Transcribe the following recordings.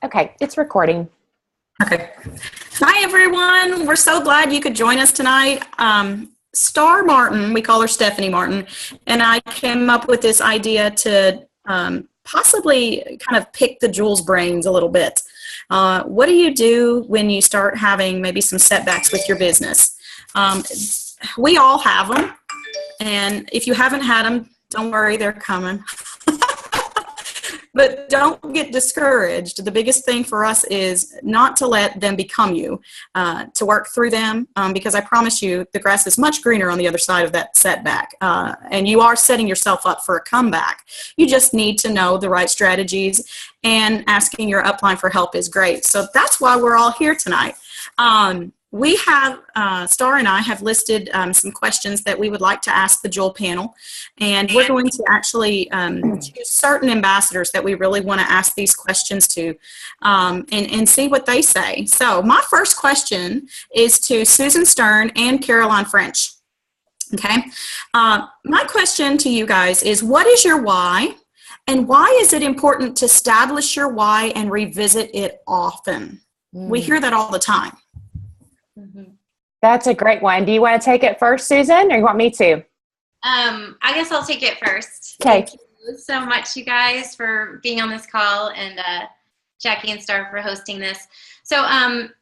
Okay, it's recording. Okay. Hi, everyone. We're so glad you could join us tonight. Star Martin, we call her Stephanie Martin, and I came up with this idea to possibly kind of pick the Jules' brains a little bit. What do you do when you start having maybe some setbacks with your business? We all have them, and if you haven't had them, don't worry, they're coming. But don't get discouraged. The biggest thing for us is not to let them become you, to work through them, because I promise you the grass is much greener on the other side of that setback, and you are setting yourself up for a comeback. You just need to know the right strategies, and asking your upline for help is great. So that's why we're all here tonight. We have, Star and I have listed some questions that we would like to ask the Jewel panel, and we're going to actually choose certain ambassadors that we really want to ask these questions to, and see what they say. So my first question is to Susan Stern and Caroline French. Okay, my question to you guys is, what is your why, and why is it important to establish your why and revisit it often? We hear that all the time. That's a great one. Do you want to take it first, Susan, or you want me to? I guess I'll take it first. Okay. Thank you so much, you guys, for being on this call, and Jackie and Star for hosting this. So,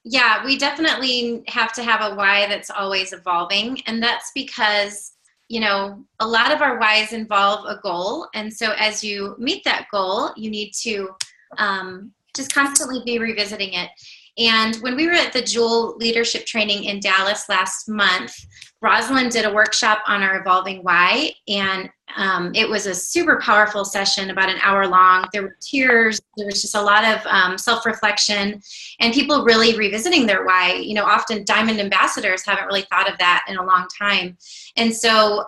yeah, we definitely have to have a why that's always evolving, and that's because, you know, a lot of our whys involve a goal, and so as you meet that goal, you need to just constantly be revisiting it. And when we were at the Jewel Leadership Training in Dallas last month, Rosalind did a workshop on our evolving why, and it was a super powerful session, about an hour long. There were tears, there was just a lot of self-reflection, and people really revisiting their why. You know, often Diamond ambassadors haven't really thought of that in a long time. And so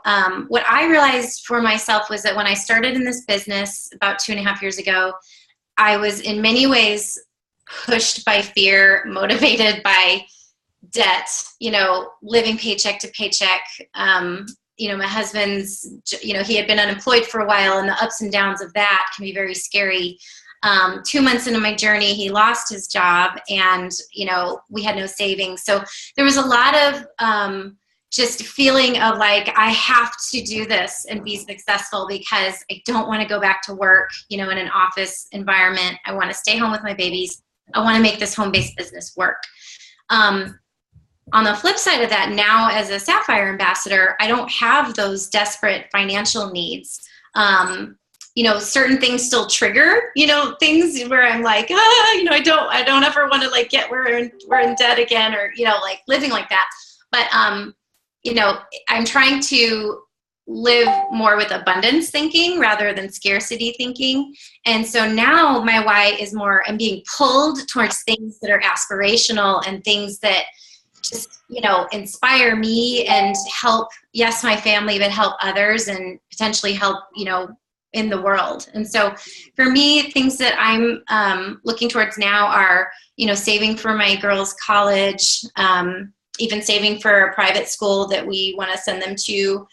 what I realized for myself was that when I started in this business about 2.5 years ago, I was in many ways pushed by fear, motivated by debt, you know, living paycheck to paycheck. You know, my husband's, you know, he had been unemployed for a while, and the ups and downs of that can be very scary. 2 months into my journey, he lost his job, and, you know, we had no savings. So there was a lot of just feeling of like, I have to do this and be successful because I don't want to go back to work, you know, in an office environment. I want to stay home with my babies. I want to make this home-based business work. On the flip side of that, now as a Sapphire ambassador, I don't have those desperate financial needs. You know, certain things still trigger, you know, things where I'm like, you know, I don't ever want to like get we're in debt again, or, you know, like living like that. But, you know, I'm trying to live more with abundance thinking rather than scarcity thinking. And so now my why is more, I'm being pulled towards things that are aspirational and things that just, you know, inspire me and help, yes, my family, but help others and potentially help, you know, in the world. And so for me, things that I'm looking towards now are, you know, saving for my girls' college, even saving for a private school that we want to send them to.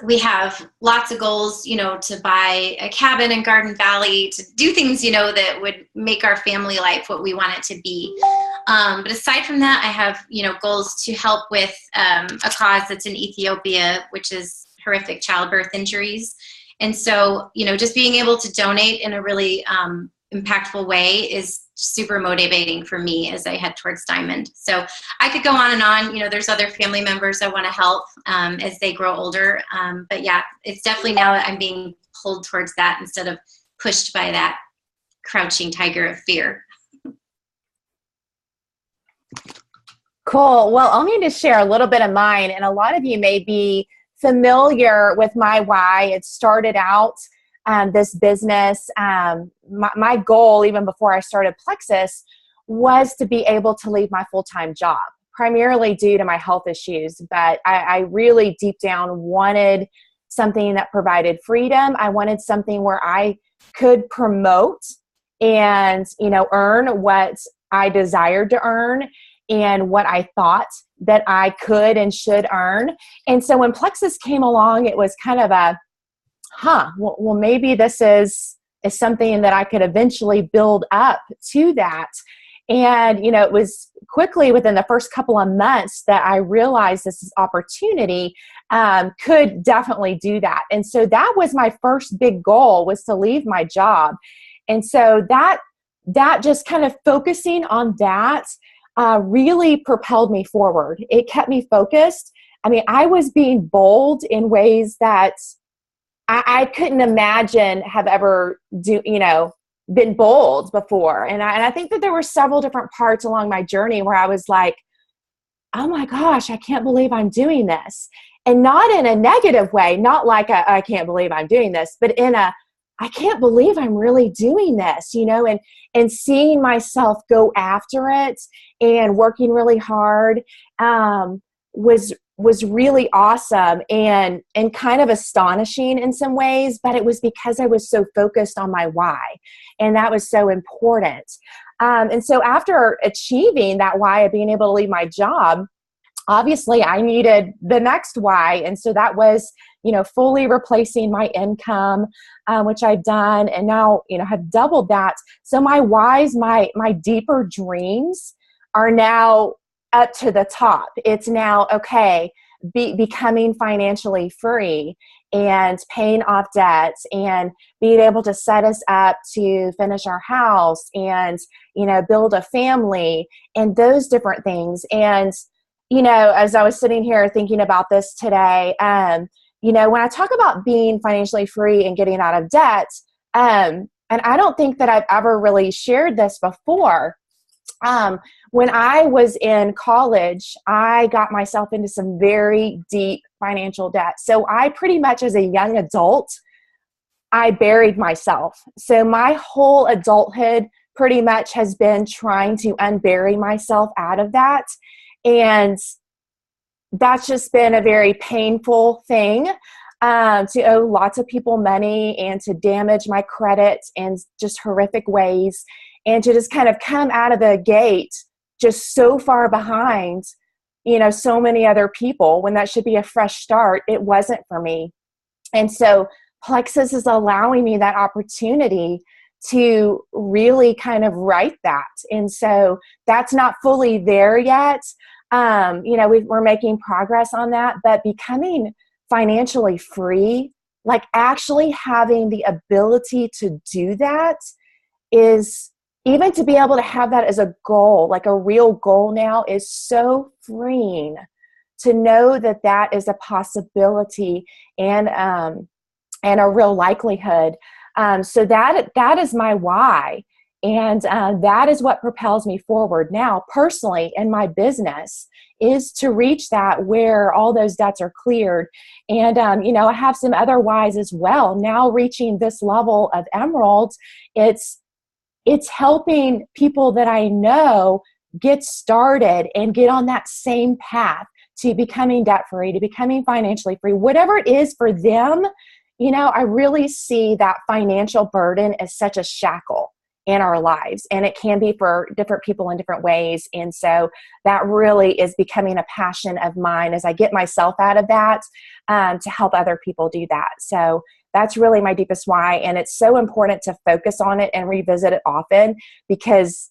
We have lots of goals, you know, to buy a cabin in Garden Valley, to do things, you know, that would make our family life what we want it to be. But aside from that, I have, you know, goals to help with a cause that's in Ethiopia, which is horrific childbirth injuries. And so, you know, just being able to donate in a really impactful way is super motivating for me as I head towards Diamond. So I could go on and on. You know, there's other family members I want to help as they grow older. But yeah, it's definitely now that I'm being pulled towards that instead of pushed by that crouching tiger of fear. Cool. Well, I'll need to share a little bit of mine, and a lot of you may be familiar with my why. It started out this business. My goal, even before I started Plexus, was to be able to leave my full-time job, primarily due to my health issues. But I really deep down wanted something that provided freedom. I wanted something where I could promote and, you know, earn what I desired to earn and what I thought that I could and should earn. And so when Plexus came along, it was kind of a, well, maybe this is is something that I could eventually build up to that. And, you know, it was quickly within the first couple of months that I realized this opportunity could definitely do that. And so that was my first big goal, was to leave my job. And so that just kind of focusing on that really propelled me forward. It kept me focused. I mean, I was being bold in ways that I couldn't imagine have ever been bold before. And I think that there were several different parts along my journey where I was like, oh my gosh, I can't believe I'm doing this. And not in a negative way, not like I can't believe I'm doing this, but in a, I can't believe I'm really doing this, you know, and seeing myself go after it and working really hard was really awesome and kind of astonishing in some ways, but it was because I was so focused on my why, and that was so important. And so after achieving that why of being able to leave my job, obviously I needed the next why. And so that was, you know, fully replacing my income, which I've done, and now, you know, have doubled that. So my whys, my deeper dreams are now up to the top. It's now, okay, becoming financially free and paying off debts and being able to set us up to finish our house and, you know, build a family and those different things. And, you know, as I was sitting here thinking about this today, you know, when I talk about being financially free and getting out of debt, and I don't think that I've ever really shared this before, when I was in college, I got myself into some very deep financial debt. So I pretty much, as a young adult, I buried myself. So my whole adulthood pretty much has been trying to unbury myself out of that. And that's just been a very painful thing, to owe lots of people money and to damage my credit in just horrific ways, and to just kind of come out of the gate just so far behind, you know, so many other people when that should be a fresh start. It wasn't for me. And so Plexus is allowing me that opportunity to really kind of right that. And so that's not fully there yet. You know, we're making progress on that, but becoming financially free, like actually having the ability to do that, is, even to be able to have that as a goal, like a real goal now, is so freeing to know that that is a possibility and a real likelihood. So that is my why. And that is what propels me forward now personally in my business, is to reach that where all those debts are cleared. And, you know, I have some other whys as well. Now reaching this level of Emerald, it's helping people that I know get started and get on that same path to becoming debt-free, to becoming financially free, whatever it is for them. You know, I really see that financial burden as such a shackle in our lives, and it can be for different people in different ways. And so that really is becoming a passion of mine as I get myself out of that, to help other people do that. So that's really my deepest why. And it's so important to focus on it and revisit it often, because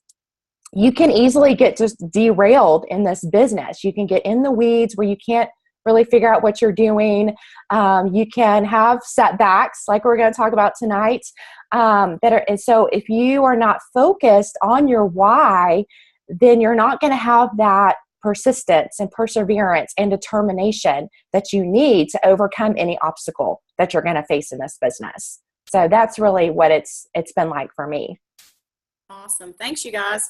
you can easily get just derailed in this business. You can get in the weeds where you can't really figure out what you're doing. You can have setbacks like we're going to talk about tonight. And so if you are not focused on your why, then you're not going to have that persistence and perseverance and determination that you need to overcome any obstacle that you're going to face in this business. So that's really what it's been like for me. Awesome. Thanks, you guys.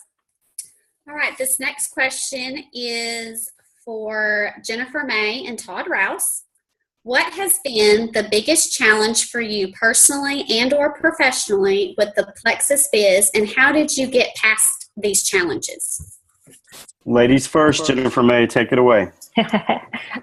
All right. This next question is for Jennifer May and Todd Rouse. What has been the biggest challenge for you personally and or professionally with the Plexus Biz, and how did you get past these challenges? Ladies first, Jennifer May, take it away.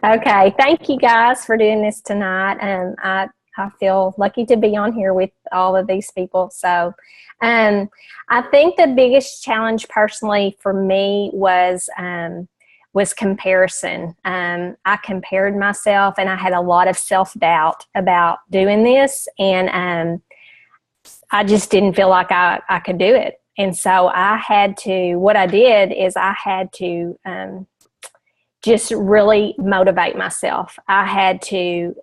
Okay, thank you guys for doing this tonight. I feel lucky to be on here with all of these people. So I think the biggest challenge personally for me was comparison. I compared myself, and I had a lot of self-doubt about doing this. And I just didn't feel like I could do it. And so what I did is I had to just really motivate myself. I had to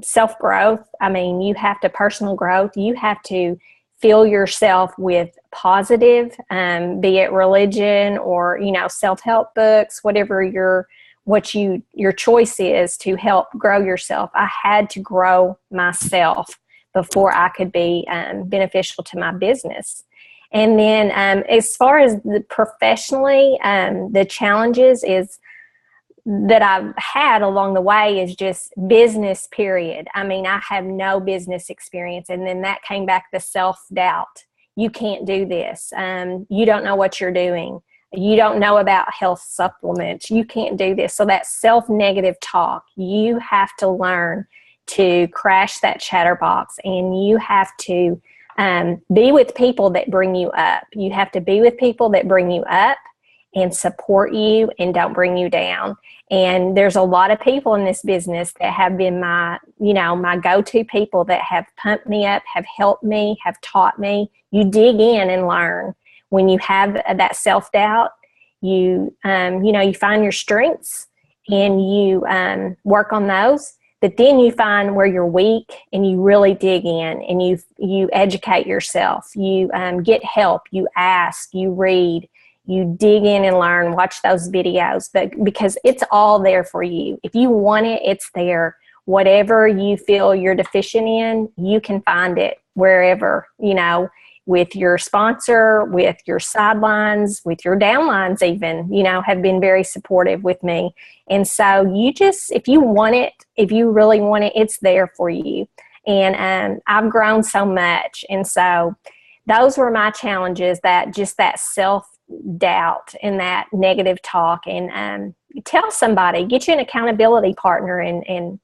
self-growth. I mean, you have to personal growth. You have to fill yourself with positive, be it religion or, self-help books, whatever your choice is to help grow yourself. I had to grow myself before I could be beneficial to my business. And then as far as professionally, the challenges is that I've had along the way is just business, period. I mean, I have no business experience. And then that came back the self-doubt. You can't do this. You don't know what you're doing. You don't know about health supplements. You can't do this. So that self-negative talk, you have to learn to crash that chatterbox, and you have to be with people that bring you up. You have to be with people that bring you up and support you and don't bring you down. And there's a lot of people in this business that have been my go-to people that have pumped me up, have helped me, have taught me. You dig in and learn. When you have that self-doubt, you find your strengths and you work on those. But then you find where you're weak and you really dig in and you educate yourself. You get help. You ask. You read. You dig in and learn. Watch those videos. But because it's all there for you. If you want it, it's there. Whatever you feel you're deficient in, you can find it wherever, with your sponsor, with your sidelines, with your downlines even, have been very supportive with me. And so if you want it, if you really want it, it's there for you. And I've grown so much. And so those were my challenges, that self-doubt and that negative talk. And tell somebody, get you an accountability partner and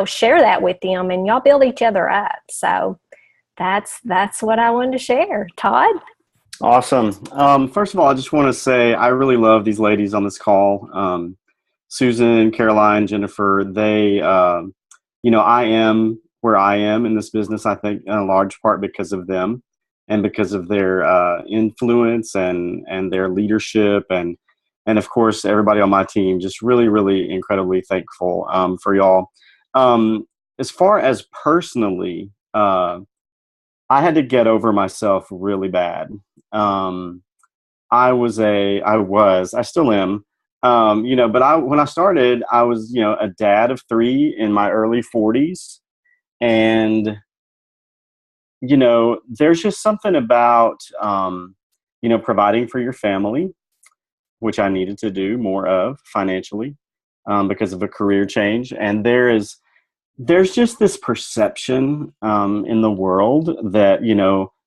share that with them, and y'all build each other up. So that's what I wanted to share. Todd? Awesome. First of all, I just want to say I really love these ladies on this call. Susan, Caroline, Jennifer, they, I am where I am in this business, I think, in a large part because of them and because of their influence and their leadership. And of course, everybody on my team, just really, really incredibly thankful for y'all. As far as personally, I had to get over myself really bad. I still am, but when I started, I was, a dad of 3 in my early 40s. And, there's just something about, providing for your family, which I needed to do more of financially because of a career change. And there's just this perception in the world that,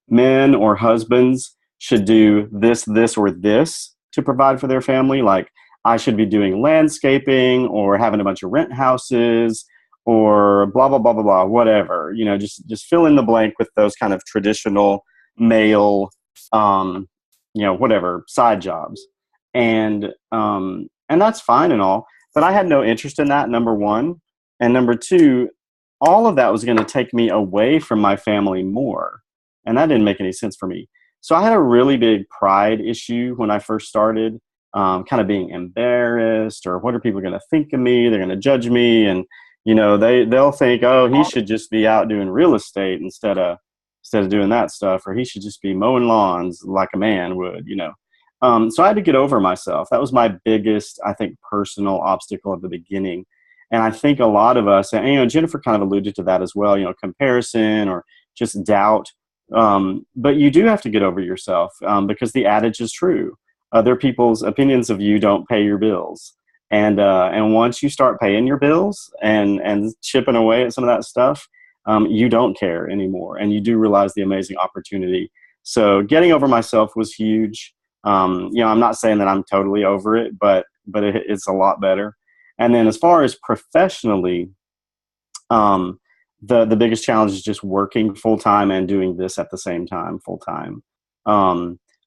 men or husbands should do this, or this to provide for their family. Like I should be doing landscaping or having a bunch of rent houses or blah, blah, blah, blah, blah, whatever, just fill in the blank with those kind of traditional male, whatever side jobs. And that's fine and all, but I had no interest in that, number one. And number two, all of that was going to take me away from my family more. And that didn't make any sense for me. So I had a really big pride issue when I first started, kind of being embarrassed, or what are people going to think of me? They're going to judge me. And, they'll think, oh, he should just be out doing real estate instead of doing that stuff, or he should just be mowing lawns like a man would, So I had to get over myself. That was my biggest, I think, personal obstacle at the beginning. And I think a lot of us, and Jennifer kind of alluded to that as well, comparison or just doubt. But you do have to get over yourself because the adage is true. Other people's opinions of you don't pay your bills. And once you start paying your bills and chipping away at some of that stuff, you don't care anymore. And you do realize the amazing opportunity. So getting over myself was huge. I'm not saying that I'm totally over it, but it's a lot better. And then as far as professionally, the biggest challenge is just working full time and doing this at the same time, full time.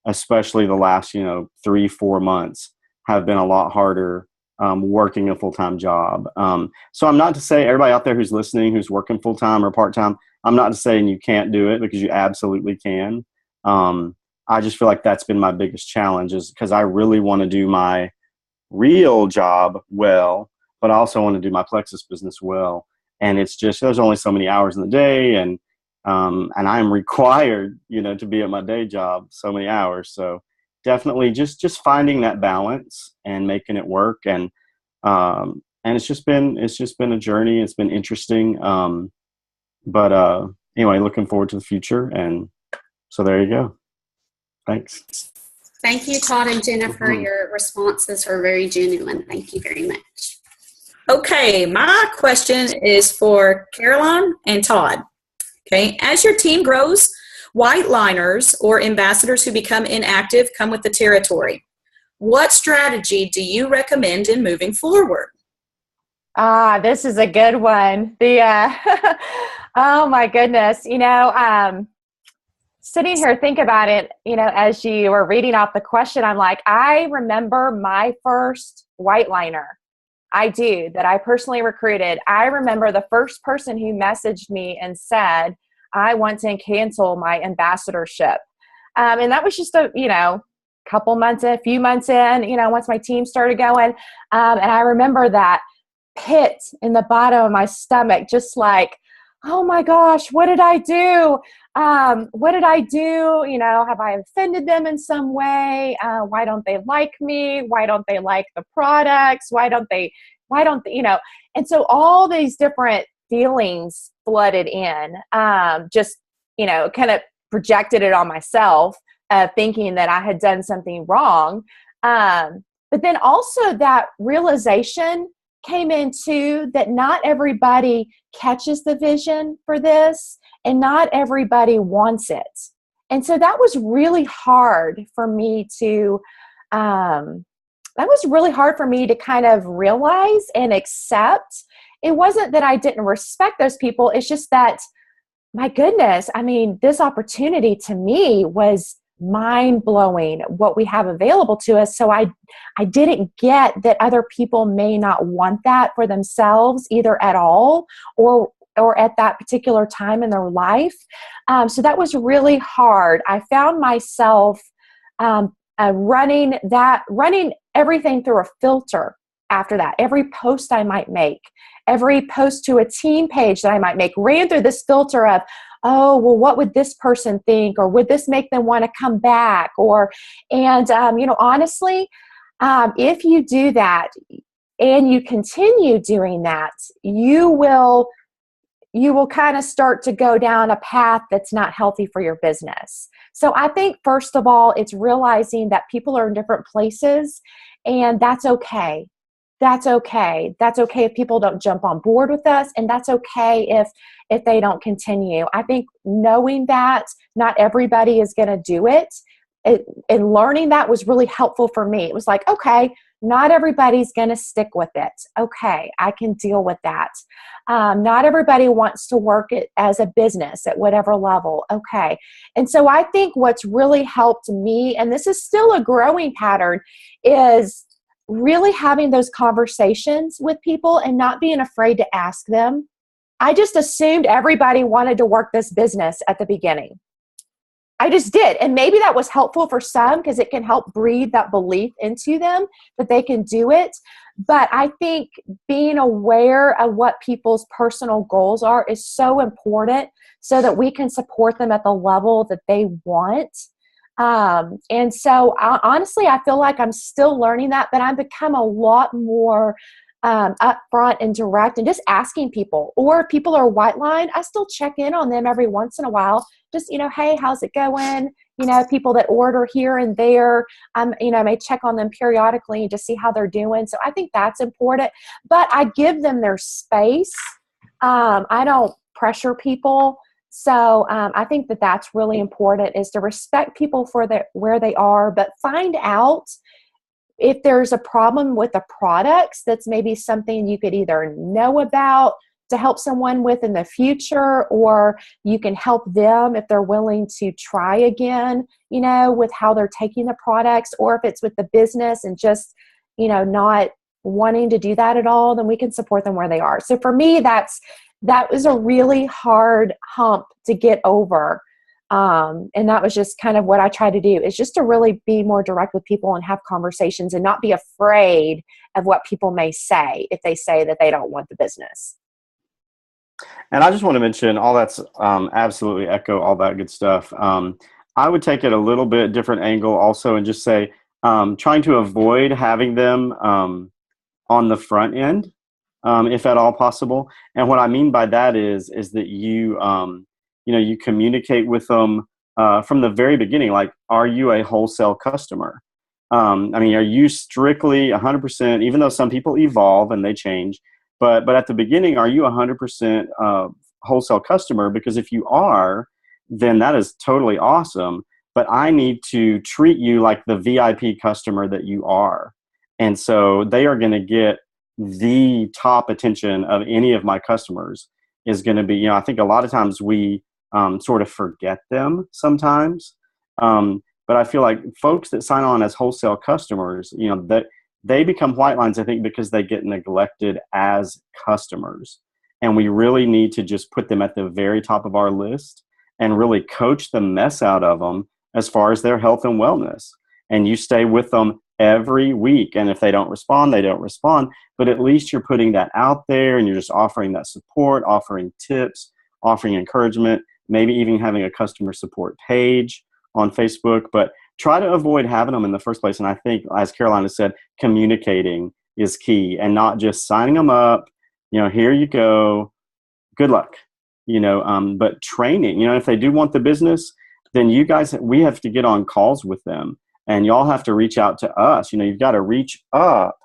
Especially the last, 3-4 months have been a lot harder working a full time job. So I'm not to say everybody out there who's listening, who's working full time or part time, I'm not saying you can't do it, because you absolutely can. I just feel like that's been my biggest challenge, is because I really want to do my real job well, but I also want to do my Plexus business well. And it's just, there's only so many hours in the day, and I am required, to be at my day job so many hours. So definitely just finding that balance and making it work. And it's just been a journey. It's been interesting. But anyway, looking forward to the future. And so there you go. Thanks. Thank you, Todd and Jennifer. Your responses are very genuine. Thank you very much. Okay, my question is for Caroline and Todd. Okay, as your team grows, white liners or ambassadors who become inactive come with the territory. What strategy do you recommend in moving forward? This is a good one. Oh my goodness. Sitting here, think about it, as you were reading out the question, I'm like, I remember my first white liner. I do, that I personally recruited. I remember the first person who messaged me and said, I want to cancel my ambassadorship. And that was just a few months in, once my team started going. And I remember that pit in the bottom of my stomach, just like, oh my gosh, what did I do? What did I do? Have I offended them in some way? Why don't they like me? Why don't they like the products? Why don't they, and so all these different feelings flooded in, kind of projected it on myself, thinking that I had done something wrong. But then also that realization came into that not everybody catches the vision for this, and not everybody wants it. And so that was really hard for me to, kind of realize and accept. It wasn't that I didn't respect those people. It's just that, my goodness, this opportunity to me was mind-blowing, what we have available to us. So I didn't get that other people may not want that for themselves either at all, or at that particular time in their life. So that was really hard. I found myself running everything through a filter after that. Every post I might make, every post to a team page that I might make, ran through this filter of, oh, well, what would this person think? Or would this make them want to come back? Honestly, if you do that and you continue doing that, you will kind of start to go down a path that's not healthy for your business. So I think, first of all, it's realizing that people are in different places, and that's okay. That's okay. That's okay if people don't jump on board with us, and that's okay if they don't continue. I think knowing that not everybody is going to do it, and learning that was really helpful for me. It was like, okay, not everybody's going to stick with it. Okay, I can deal with that. Not everybody wants to work it as a business at whatever level. Okay. And so I think what's really helped me, and this is still a growing pattern, is really having those conversations with people and not being afraid to ask them. I just assumed everybody wanted to work this business at the beginning. I just did. And maybe that was helpful for some, because it can help breathe that belief into them that they can do it. But I think being aware of what people's personal goals are is so important, so that we can support them at the level that they want. And so honestly, I feel like I'm still learning that, but I've become a lot more upfront and direct, and just asking people. Or if people are white line, I still check in on them every once in a while. Just, hey, how's it going? People that order here and there, I may check on them periodically and just see how they're doing. So I think that's important, but I give them their space. I don't pressure people. So I think that that's really important, is to respect people for where they are, but find out if there's a problem with the products that's maybe something you could either know about to help someone with in the future, or you can help them if they're willing to try again, with how they're taking the products, or if it's with the business and just, not wanting to do that at all, then we can support them where they are. So for me, that's that was a really hard hump to get over. And that was just kind of what I try to do, is just to really be more direct with people and have conversations and not be afraid of what people may say if they say that they don't want the business. And I just want to mention all that's absolutely echo all that good stuff. I would take it a little bit different angle also and just say trying to avoid having them on the front end, if at all possible. And what I mean by that is that you you communicate with them from the very beginning. Like, are you a wholesale customer? I mean, are you strictly 100%, even though some people evolve and they change, but at the beginning, are you 100% wholesale customer? Because if you are, then that is totally awesome. But I need to treat you like the VIP customer that you are. And so they are going to get the top attention of any of my customers is going to be, I think a lot of times we sort of forget them sometimes. But I feel like folks that sign on as wholesale customers, that they become white lines, I think, because they get neglected as customers. And we really need to just put them at the very top of our list and really coach the mess out of them as far as their health and wellness. And you stay with them every week. And if they don't respond, they don't respond. But at least you're putting that out there and you're just offering that support, offering tips, offering encouragement, maybe even having a customer support page on Facebook. But try to avoid having them in the first place. And I think, as Caroline has said, communicating is key and not just signing them up, here you go, good luck, but training, if they do want the business, then we have to get on calls with them and y'all have to reach out to us. You've got to reach up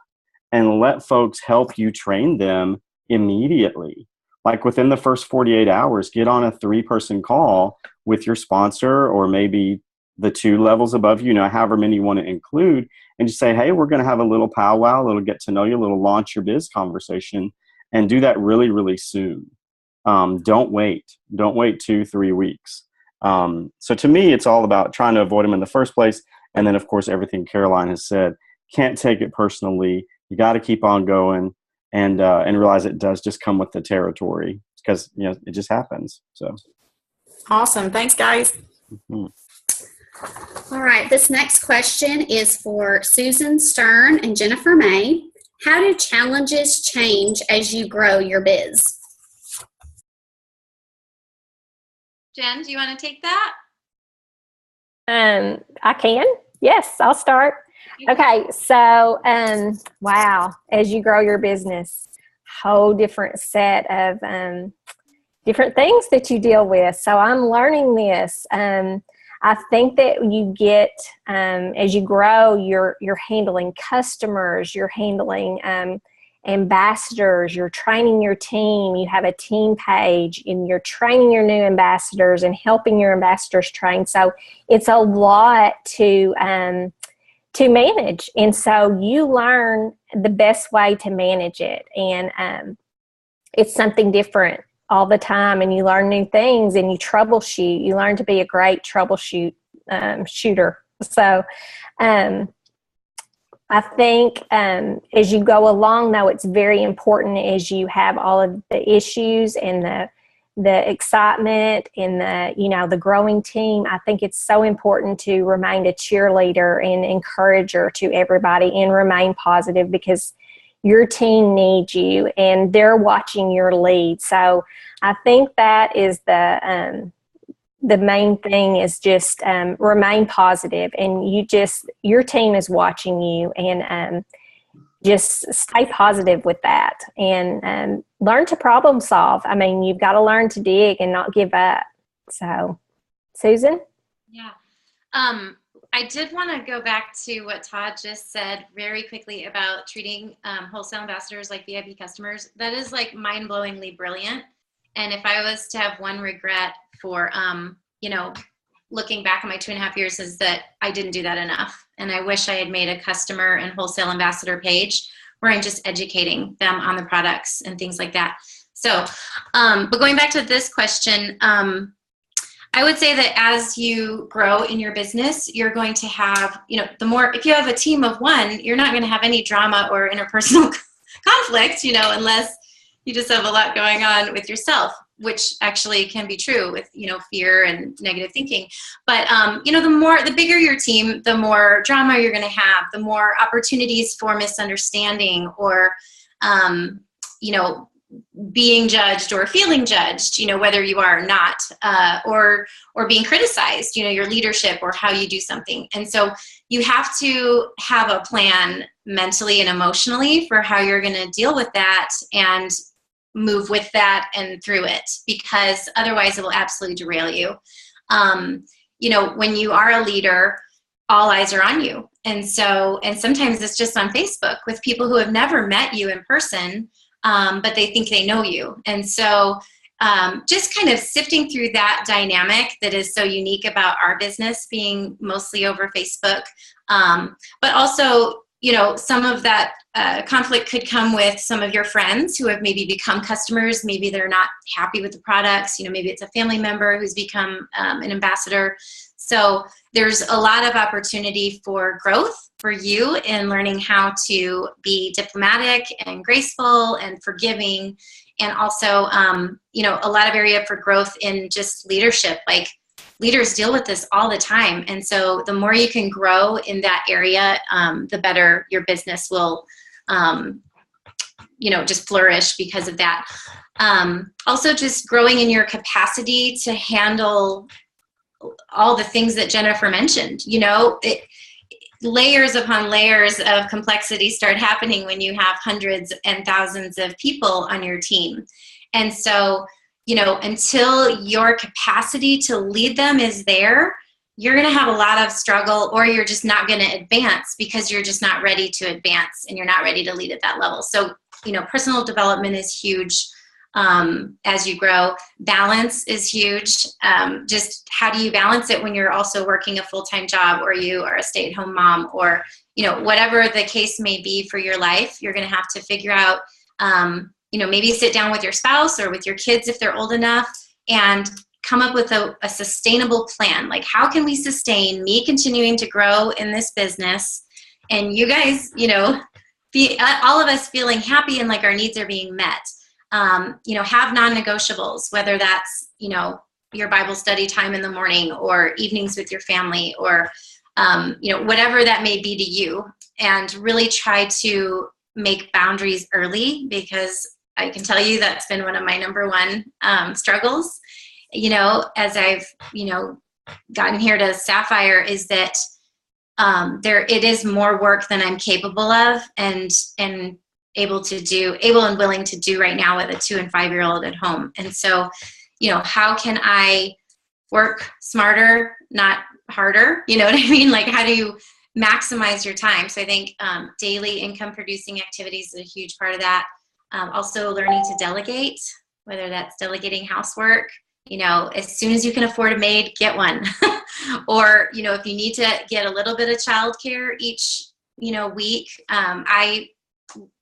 and let folks help you train them immediately. Like within the first 48 hours, get on a 3-person call with your sponsor or maybe the 2 levels above however many you want to include, and just say, hey, we're going to have a little powwow, a little get to know you, a little launch your biz conversation, and do that really, really soon. Don't wait 2-3 weeks. So to me, it's all about trying to avoid them in the first place. And then, of course, everything Caroline has said, can't take it personally. You got to keep on going and realize it does just come with the territory because, it just happens. So awesome. Thanks, guys. Mm-hmm. All right. This next question is for Susan Stern and Jennifer May. How do challenges change as you grow your biz? Jen, do you want to take that? I can. Yes, I'll start. Okay, so wow, as you grow your business, whole different set of different things that you deal with. So I'm learning this. I think that you get as you grow, you're handling customers, you're handling ambassadors, you're training your team, you have a team page, and you're training your new ambassadors and helping your ambassadors train. So it's a lot to manage. And so you learn the best way to manage it. And it's something different all the time. And you learn new things and you troubleshoot. You learn to be a great shooter. So I think as you go along, though, it's very important as you have all of the issues and the excitement and the growing team. I think it's so important to remain a cheerleader and encourager to everybody and remain positive because your team needs you and they're watching your lead. So I think that is the main thing is just remain positive, and your team is watching you, and just stay positive with that, and learn to problem solve. I mean, you've got to learn to dig and not give up. So, Susan? Yeah. I did want to go back to what Todd just said very quickly about treating wholesale ambassadors like VIP customers. That is like mind-blowingly brilliant. And if I was to have one regret for, looking back on my 2.5 years, is that I didn't do that enough. And I wish I had made a customer and wholesale ambassador page where I'm just educating them on the products and things like that. So, but going back to this question, I would say that as you grow in your business, you're going to have, if you have a team of one, you're not going to have any drama or interpersonal conflict, unless, you just have a lot going on with yourself, which actually can be true with, fear and negative thinking. But, the bigger your team, the more drama you're going to have, the more opportunities for misunderstanding or, being judged or feeling judged, whether you are or not, or being criticized, your leadership or how you do something. And so you have to have a plan mentally and emotionally for how you're going to deal with that and move with that and through it, because otherwise it will absolutely derail you. When you are a leader, all eyes are on you. And sometimes it's just on Facebook with people who have never met you in person, but they think they know you. And so just kind of sifting through that dynamic that is so unique about our business being mostly over Facebook. But also, some of that conflict could come with some of your friends who have maybe become customers. Maybe they're not happy with the products. Maybe it's a family member who's become an ambassador. So there's a lot of opportunity for growth for you in learning how to be diplomatic and graceful and forgiving. And also, a lot of area for growth in just leadership. Like, leaders deal with this all the time. And so the more you can grow in that area, the better your business will, just flourish because of that. Also, just growing in your capacity to handle all the things that Jennifer mentioned. Layers upon layers of complexity start happening when you have hundreds and thousands of people on your team. And so, until your capacity to lead them is there, you're going to have a lot of struggle, or you're just not going to advance because you're just not ready to advance and you're not ready to lead at that level. So, personal development is huge as you grow. Balance is huge. Just how do you balance it when you're also working a full-time job, or you are a stay-at-home mom, or, whatever the case may be for your life, you're going to have to figure out, maybe sit down with your spouse or with your kids if they're old enough and come up with a sustainable plan. Like, how can we sustain me continuing to grow in this business and you guys, all of us feeling happy and like our needs are being met? Have non-negotiables, whether that's, your Bible study time in the morning or evenings with your family, or, whatever that may be to you, and really try to make boundaries early, because I can tell you that's been one of my number one struggles, as I've, gotten here to Sapphire, is that it is more work than I'm capable of and able and willing to do right now with a 2 and 5-year-old at home. And so, how can I work smarter, not harder? You know what I mean? Like, how do you maximize your time? So I think daily income producing activities is a huge part of that. Also learning to delegate, whether that's delegating housework, as soon as you can afford a maid, get one. Or, if you need to get a little bit of childcare each, week,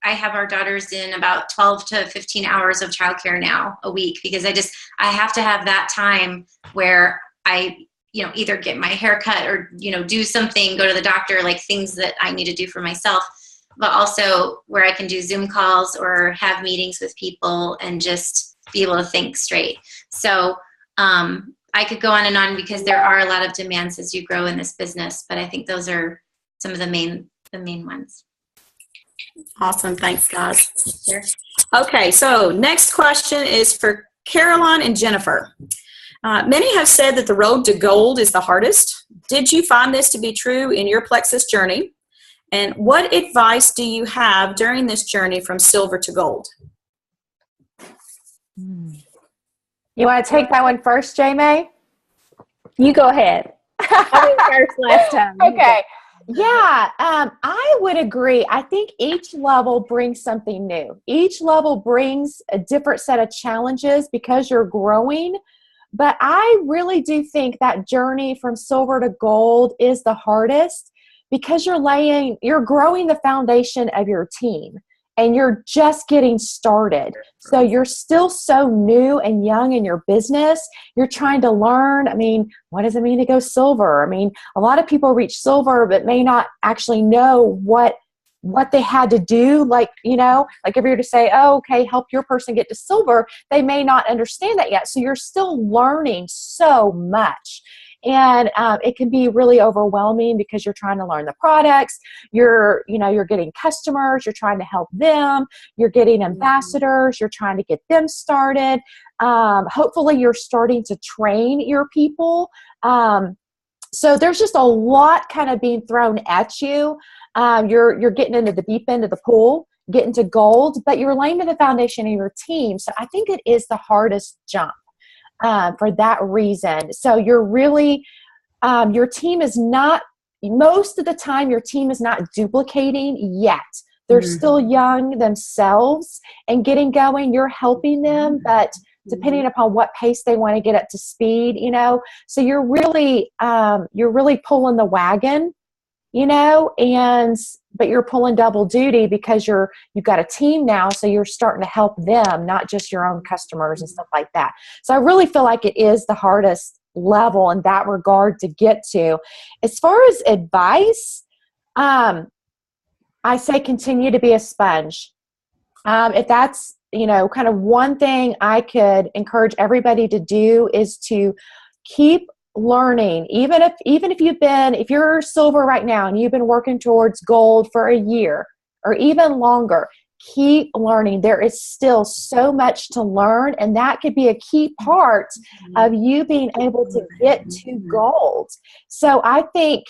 I have our daughters in about 12 to 15 hours of childcare now a week, because I have to have that time where I, either get my hair cut or, do something, go to the doctor, like things that I need to do for myself, but also where I can do Zoom calls or have meetings with people and just be able to think straight. So I could go on and on, because there are a lot of demands as you grow in this business, but I think those are some of the main ones. Awesome. Thanks, guys. Sure. Okay, so next question is for Caroline and Jennifer. Many have said that the road to gold is the hardest. Did you find this to be true in your Plexus journey? And what advice do you have during this journey from silver to gold? You want to take that one first, J-May? You go ahead. I went first last time. Okay. Yeah, I would agree. I think each level brings something new. Each level brings a different set of challenges because you're growing. But I really do think that journey from silver to gold is the hardest, because you're growing the foundation of your team and you're just getting started. So you're still so new and young in your business. You're trying to learn. I mean, what does it mean to go silver? I mean, a lot of people reach silver but may not actually know what what they had to do. Like, like if you were to say, oh, okay, help your person get to silver, they may not understand that yet. So you're still learning so much. And it can be really overwhelming because you're trying to learn the products. You're getting customers. You're trying to help them. You're getting ambassadors. You're trying to get them started. Hopefully, you're starting to train your people. So there's just a lot kind of being thrown at you. You're getting into the deep end of the pool, getting to gold, but you're laying the foundation of your team. So I think it is the hardest jump. For that reason. So you're really, your team is not, most of the time, your team is not duplicating yet. They're still young themselves and getting going. You're helping them, but depending upon what pace they want to get up to speed, so you're really pulling the wagon, but you're pulling double duty because you've got a team now, so you're starting to help them, not just your own customers and stuff like that. So I really feel like it is the hardest level in that regard to get to. As far as advice, I say continue to be a sponge. If that's, kind of one thing I could encourage everybody to do is to keep learning. Even if you're silver right now and you've been working towards gold for a year or even longer, keep learning. There is still so much to learn, and that could be a key part of you being able to get to gold. So I think,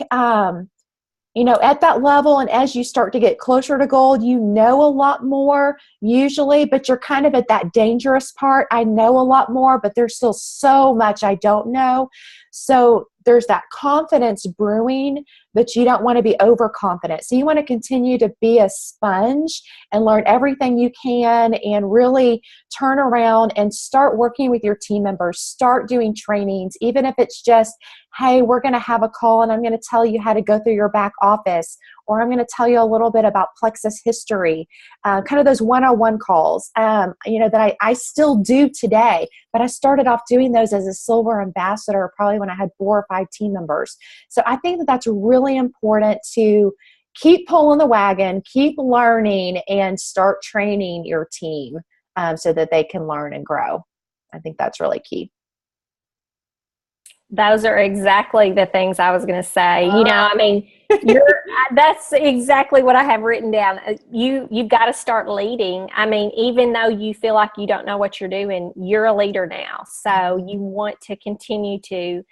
at that level, and as you start to get closer to gold, a lot more usually, but you're kind of at that dangerous part. I know a lot more, but there's still so much I don't know. So there's that confidence brewing, but you don't want to be overconfident. So you want to continue to be a sponge and learn everything you can and really turn around and start working with your team members, start doing trainings, even if it's just, hey, we're going to have a call and I'm going to tell you how to go through your back office, or I'm going to tell you a little bit about Plexus history, kind of those one-on-one calls, that I still do today, but I started off doing those as a silver ambassador probably when I had 4 or 5 team members. So I think that that's really important to keep pulling the wagon, keep learning, and start training your team so that they can learn and grow. I think that's really key. Those are exactly the things I was going to say. That's exactly what I have written down. You've got to start leading. Even though you feel like you don't know what you're doing, you're a leader now. So you want to continue to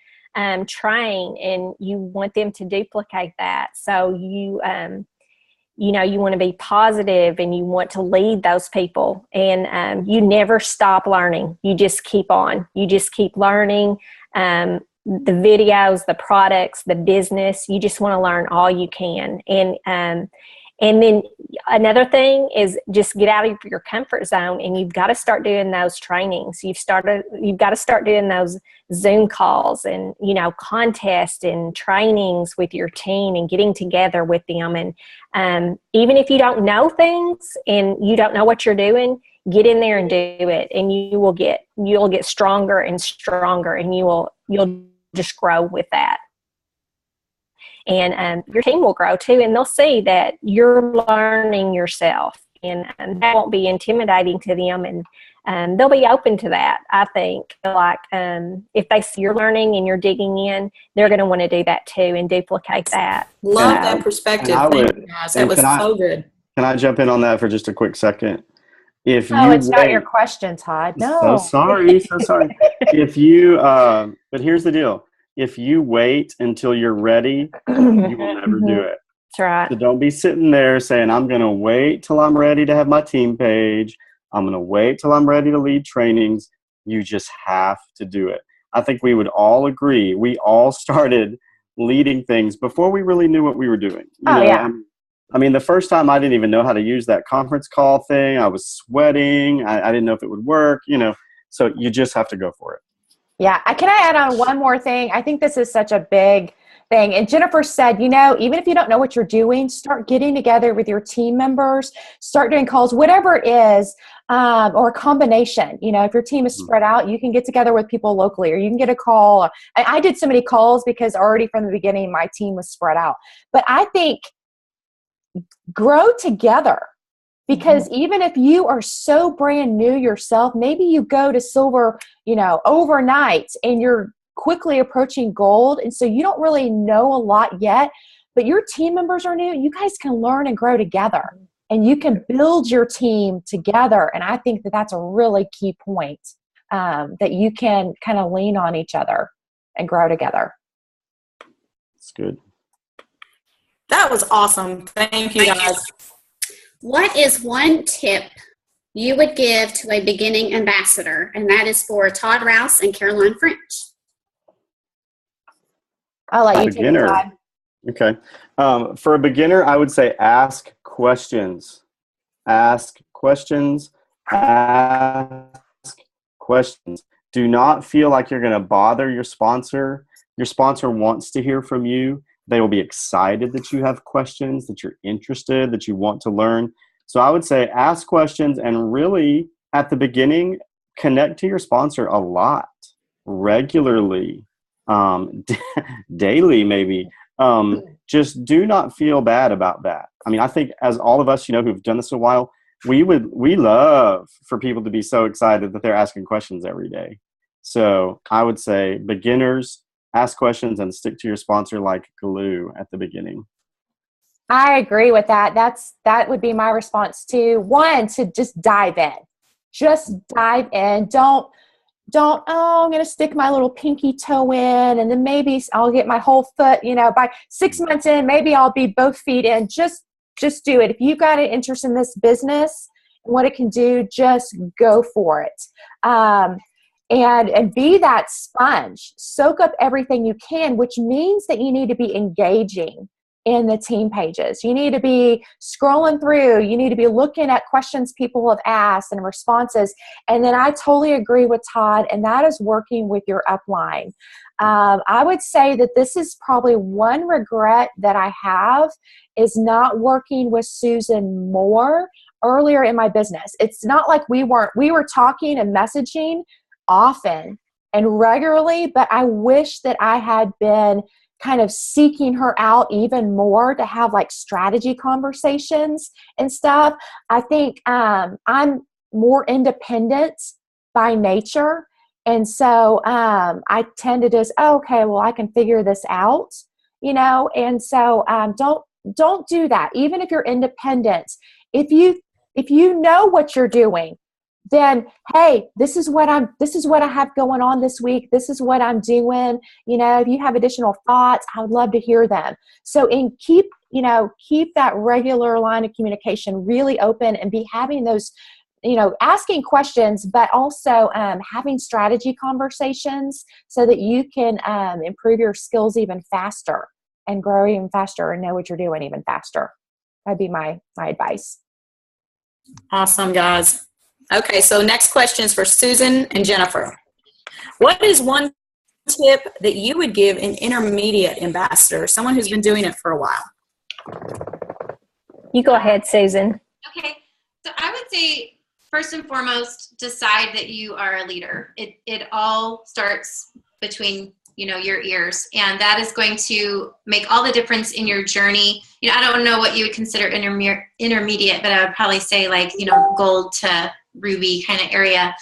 train, and you want them to duplicate that. So you want to be positive, and you want to lead those people, and you never stop learning. You just keep on. You just keep learning. The videos, the products, the business, you just want to learn all you can. And then another thing is just get out of your comfort zone, and you've got to start doing those trainings. You've got to start doing those Zoom calls and, contests and trainings with your team and getting together with them. And even if you don't know things and you don't know what you're doing, get in there and do it, and you'll get stronger and stronger, and you'll just grow with that. And your team will grow too, and they'll see that you're learning yourself, and that won't be intimidating to them, and they'll be open to that. I think, like, if they see you're learning and you're digging in, they're going to want to do that too and duplicate that. Love that perspective. Thank you, guys. That was so good. Can I jump in on that for just a quick second? It's not your question, Todd. No. So sorry. If you, but here's the deal. If you wait until you're ready, you will never do it. That's right. So don't be sitting there saying, I'm going to wait till I'm ready to have my team page. I'm going to wait till I'm ready to lead trainings. You just have to do it. I think we would all agree. We all started leading things before we really knew what we were doing. Yeah. The first time I didn't even know how to use that conference call thing. I was sweating. I didn't know if it would work, so you just have to go for it. Yeah. Can I add on one more thing? I think this is such a big thing. And Jennifer said, even if you don't know what you're doing, start getting together with your team members, start doing calls, whatever it is, or a combination. If your team is spread out, you can get together with people locally, or you can get a call. I did so many calls because already from the beginning, my team was spread out. But I think grow together. Because even if you are so brand new yourself, maybe you go to silver, overnight, and you're quickly approaching gold. And so you don't really know a lot yet, but your team members are new. You guys can learn and grow together, and you can build your team together. And I think that that's a really key point, that you can kind of lean on each other and grow together. That's good. That was awesome. Thank you, guys. What is one tip you would give to a beginning ambassador? And that is for Todd Rouse and Caroline French. I'll let you take it, Todd. Okay. For a beginner, I would say ask questions. Ask questions. Ask questions. Do not feel like you're going to bother your sponsor. Your sponsor wants to hear from you. They will be excited that you have questions, that you're interested, that you want to learn. So I would say ask questions, and really at the beginning, connect to your sponsor a lot, regularly, daily maybe. Just do not feel bad about that. I mean, I think as all of us, who've done this a while, we love for people to be so excited that they're asking questions every day. So I would say beginners, ask questions and stick to your sponsor like glue at the beginning. I agree with that. That would be my response too. One, to just dive in. Just dive in. Don't, I'm going to stick my little pinky toe in, and then maybe I'll get my whole foot, by 6 months in, maybe I'll be both feet in. Just do it. If you've got an interest in this business and what it can do, just go for it. And be that sponge. Soak up everything you can, which means that you need to be engaging in the team pages. You need to be scrolling through. You need to be looking at questions people have asked and responses. And then I totally agree with Todd, and that is working with your upline. I would say that this is probably one regret that I have, is not working with Susan more earlier in my business. It's not like we were talking and messaging often and regularly, but I wish that I had been kind of seeking her out even more to have like strategy conversations and stuff. I think I'm more independent by nature. And so I tend to just, okay, well, I can figure this out, and so don't do that. Even if you're independent, if you know what you're doing, then, hey, this is what I have going on this week. This is what I'm doing. If you have additional thoughts, I would love to hear them. So keep that regular line of communication really open, and be having those, asking questions, but also having strategy conversations so that you can improve your skills even faster and grow even faster and know what you're doing even faster. That'd be my advice. Awesome, guys. Okay, so next question is for Susan and Jennifer. What is one tip that you would give an intermediate ambassador, someone who's been doing it for a while? You go ahead, Susan. Okay, so I would say first and foremost, decide that you are a leader. It all starts between your ears, and that is going to make all the difference in your journey. I don't know what you would consider intermediate, but I would probably say gold to ruby kind of area.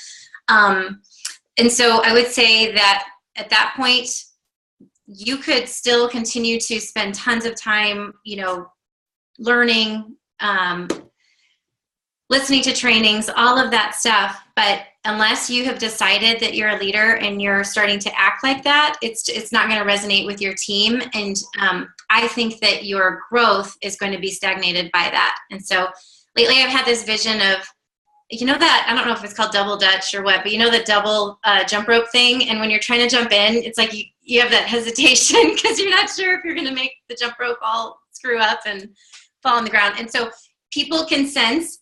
And so I would say that at that point, you could still continue to spend tons of time, learning, listening to trainings, all of that stuff. But unless you have decided that you're a leader and you're starting to act like that, it's not going to resonate with your team. And I think that your growth is going to be stagnated by that. And so lately I've had this vision of, that, I don't know if it's called double Dutch or what, but the double jump rope thing. And when you're trying to jump in, it's like you have that hesitation because you're not sure if you're going to make the jump rope all screw up and fall on the ground. And so people can sense,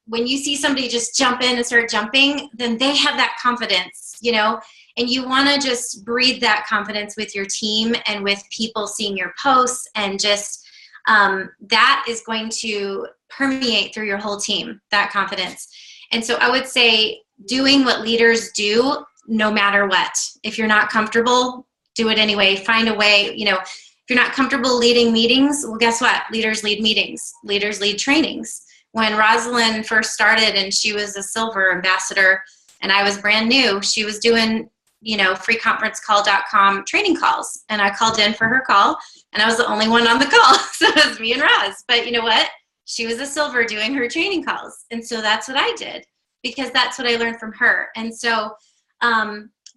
when you see somebody just jump in and start jumping, then they have that confidence, and you want to just breathe that confidence with your team and with people seeing your posts, and just that is going to permeate through your whole team, that confidence. And so I would say doing what leaders do, no matter what. If you're not comfortable, do it anyway. Find a way, you're not comfortable leading meetings, well, guess what? Leaders lead meetings. Leaders lead trainings. When Rosalind first started and she was a silver ambassador and I was brand new, she was doing, freeconferencecall.com training calls. And I called in for her call and I was the only one on the call. So it was me and Rouse. But you know what? She was a silver doing her training calls. And so that's what I did because that's what I learned from her. And so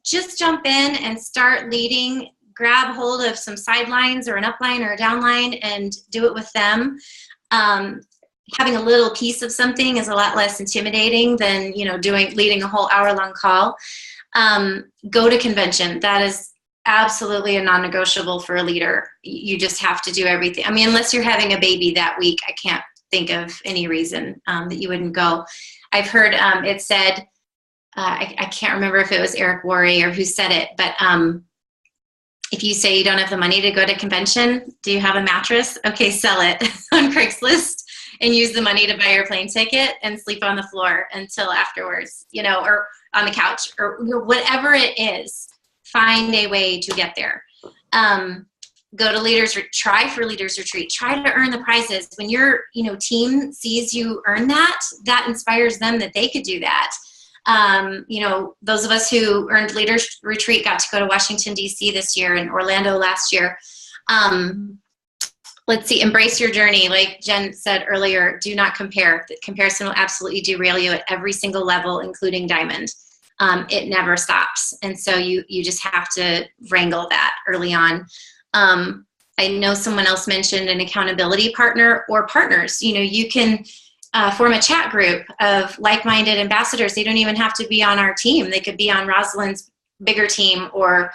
just jump in and start leading, grab hold of some sidelines or an upline or a downline and do it with them. Having a little piece of something is a lot less intimidating than, leading a whole hour-long call. Go to convention. That is absolutely a non-negotiable for a leader. You just have to do everything. I mean, unless you're having a baby that week, I can't think of any reason that you wouldn't go. I've heard it said, I can't remember if it was Eric Worre or who said it, but if you say you don't have the money to go to convention, do you have a mattress? Okay, sell it on Craigslist and use the money to buy your plane ticket and sleep on the floor until afterwards, or on the couch or whatever it is. Find a way to get there. Go to try for leaders retreat. Try to earn the prizes. When your team sees you earn that inspires them that they could do that. Those of us who earned leaders retreat got to go to Washington, D.C. this year and Orlando last year. Let's see, embrace your journey. Like Jen said earlier, do not compare. The comparison will absolutely derail you at every single level, including diamond. It never stops. And so you just have to wrangle that early on. I know someone else mentioned an accountability partner or partners. You can form a chat group of like-minded ambassadors. They don't even have to be on our team. They could be on Rosalind's bigger team or,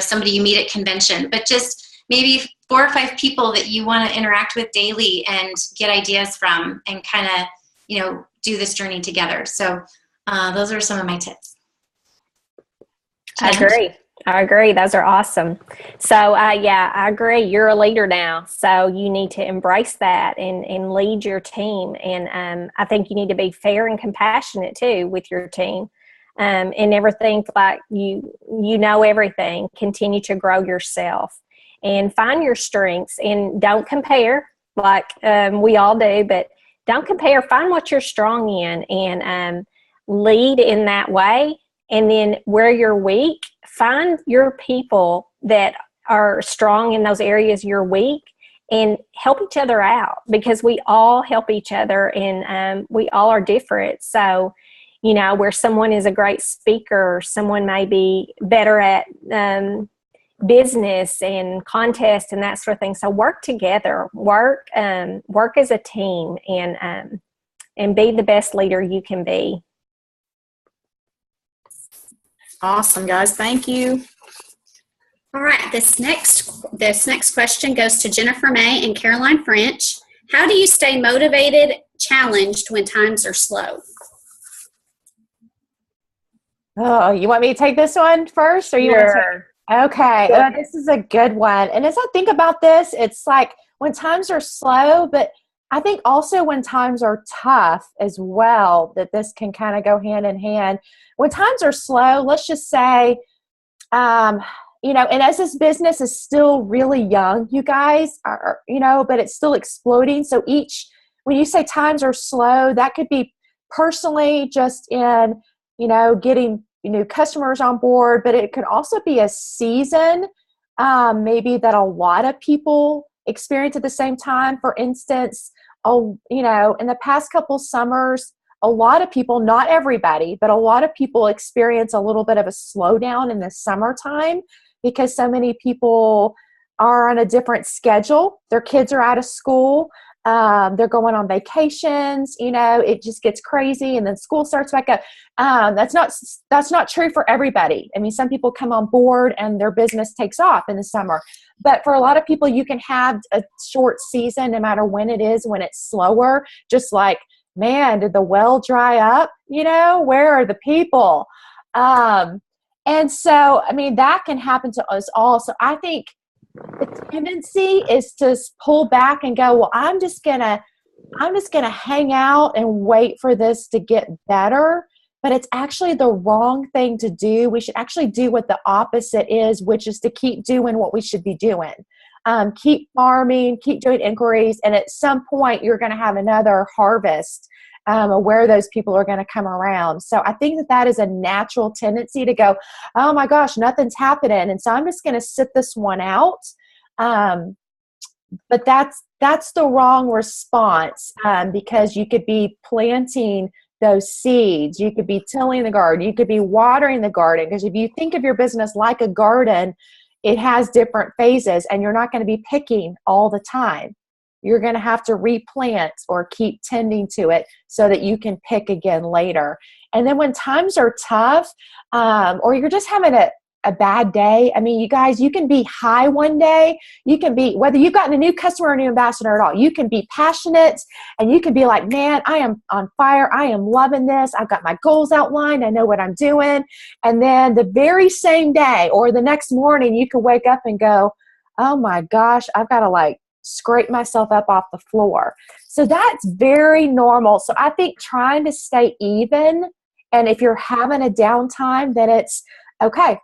somebody you meet at convention. But just maybe 4 or 5 people that you want to interact with daily and get ideas from and kind of, do this journey together. So those are some of my tips. I agree. Those are awesome. So, I agree. You're a leader now. So you need to embrace that and lead your team. And I think you need to be fair and compassionate too with your team. And never think like you know everything. Continue to grow yourself and find your strengths and don't compare like we all do, but don't compare. Find what you're strong in and lead in that way. And then where you're weak, find your people that are strong in those areas you're weak and help each other out because we all help each other and we all are different. So, where someone is a great speaker, someone may be better at business and contests and that sort of thing. So work together, work as a team and be the best leader you can be. Awesome, guys. Thank you. All right. This next question goes to Jennifer May and Caroline French. How do you stay motivated, challenged when times are slow? Oh, you want me to take this one first or you want to Okay. This is a good one. And as I think about this, it's like when times are slow, but I think also when times are tough as well, that this can kind of go hand in hand. When times are slow, let's just say, and as this business is still really young, you guys are, but it's still exploding. So when you say times are slow, that could be personally just in, getting new customers on board, but it could also be a season, maybe that a lot of people experience at the same time. For instance, in the past couple summers, a lot of people, not everybody, but a lot of people experience a little bit of a slowdown in the summertime because so many people are on a different schedule. Their kids are out of school. They're going on vacations, it just gets crazy and then school starts back up. That's not true for everybody. I mean, some people come on board and their business takes off in the summer, but for a lot of people, you can have a short season no matter when it is, when it's slower, just like, man, did the well dry up? Where are the people? And so, I mean, that can happen to us all. So I think the tendency is to pull back and go, well, I'm just gonna hang out and wait for this to get better. But it's actually the wrong thing to do. We should actually do what the opposite is, which is to keep doing what we should be doing. keep farming, keep doing inquiries, and at some point you're going to have another harvest where those people are going to come around. So I think that that is a natural tendency to go, oh my gosh, nothing's happening, and so I'm just going to sit this one out. But that's the wrong response, because you could be planting those seeds, you could be tilling the garden, you could be watering the garden, because if you think of your business like a garden, it has different phases, and you're not going to be picking all the time. You're going to have to replant or keep tending to it so that you can pick again later. And then when times are tough, or you're just having a bad day, I mean, you guys, you can be high one day. You can be, whether you've gotten a new customer or a new ambassador at all, you can be passionate and you can be like, man, I am on fire. I am loving this. I've got my goals outlined. I know what I'm doing. And then the very same day or the next morning, you can wake up and go, oh my gosh, I've got to like scrape myself up off the floor. So that's very normal. So I think trying to stay even, and if you're having a downtime, then it's okay.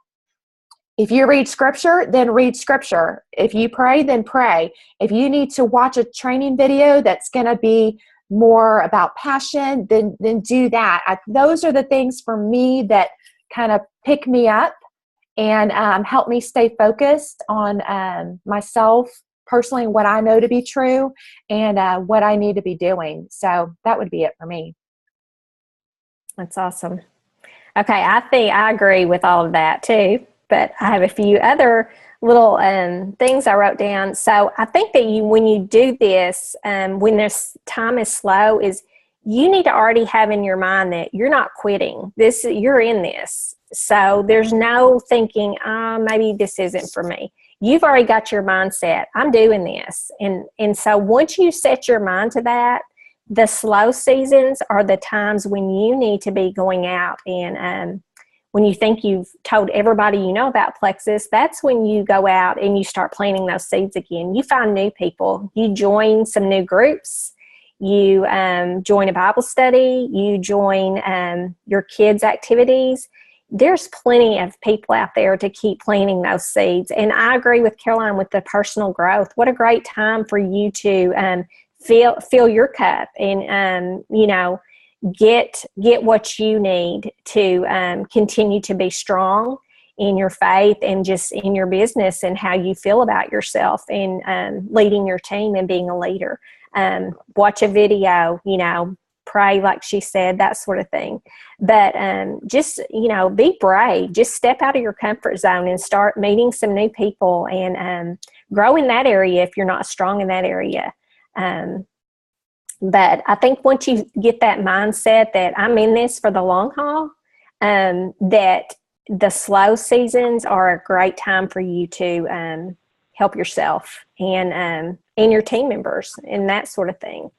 If you read scripture, then read scripture. If you pray, then pray. If you need to watch a training video that's going to be more about passion, then do that. Those are the things for me that kind of pick me up and help me stay focused on myself personally, what I know to be true, and what I need to be doing. So that would be it for me. That's awesome. Okay, I think I agree with all of that too. But I have a few other little things I wrote down. So I think that when you do this, when this time is slow, is you need to already have in your mind that you're not quitting. You're in this. So there's no thinking, maybe this isn't for me. You've already got your mindset. I'm doing this. And so once you set your mind to that, the slow seasons are the times when you need to be going out and when you think you've told everybody you know about Plexus, that's when you go out and you start planting those seeds again. You find new people. You join some new groups. You join a Bible study. You join your kids' activities. There's plenty of people out there to keep planting those seeds. And I agree with Caroline with the personal growth. What a great time for you to fill your cup and, get what you need to continue to be strong in your faith and just in your business and how you feel about yourself and leading your team and being a leader. Watch a video, pray like she said, that sort of thing. But just, be brave. Just step out of your comfort zone and start meeting some new people and grow in that area if you're not strong in that area. But I think once you get that mindset that I'm in this for the long haul, that the slow seasons are a great time for you to help yourself and your team members and that sort of thing.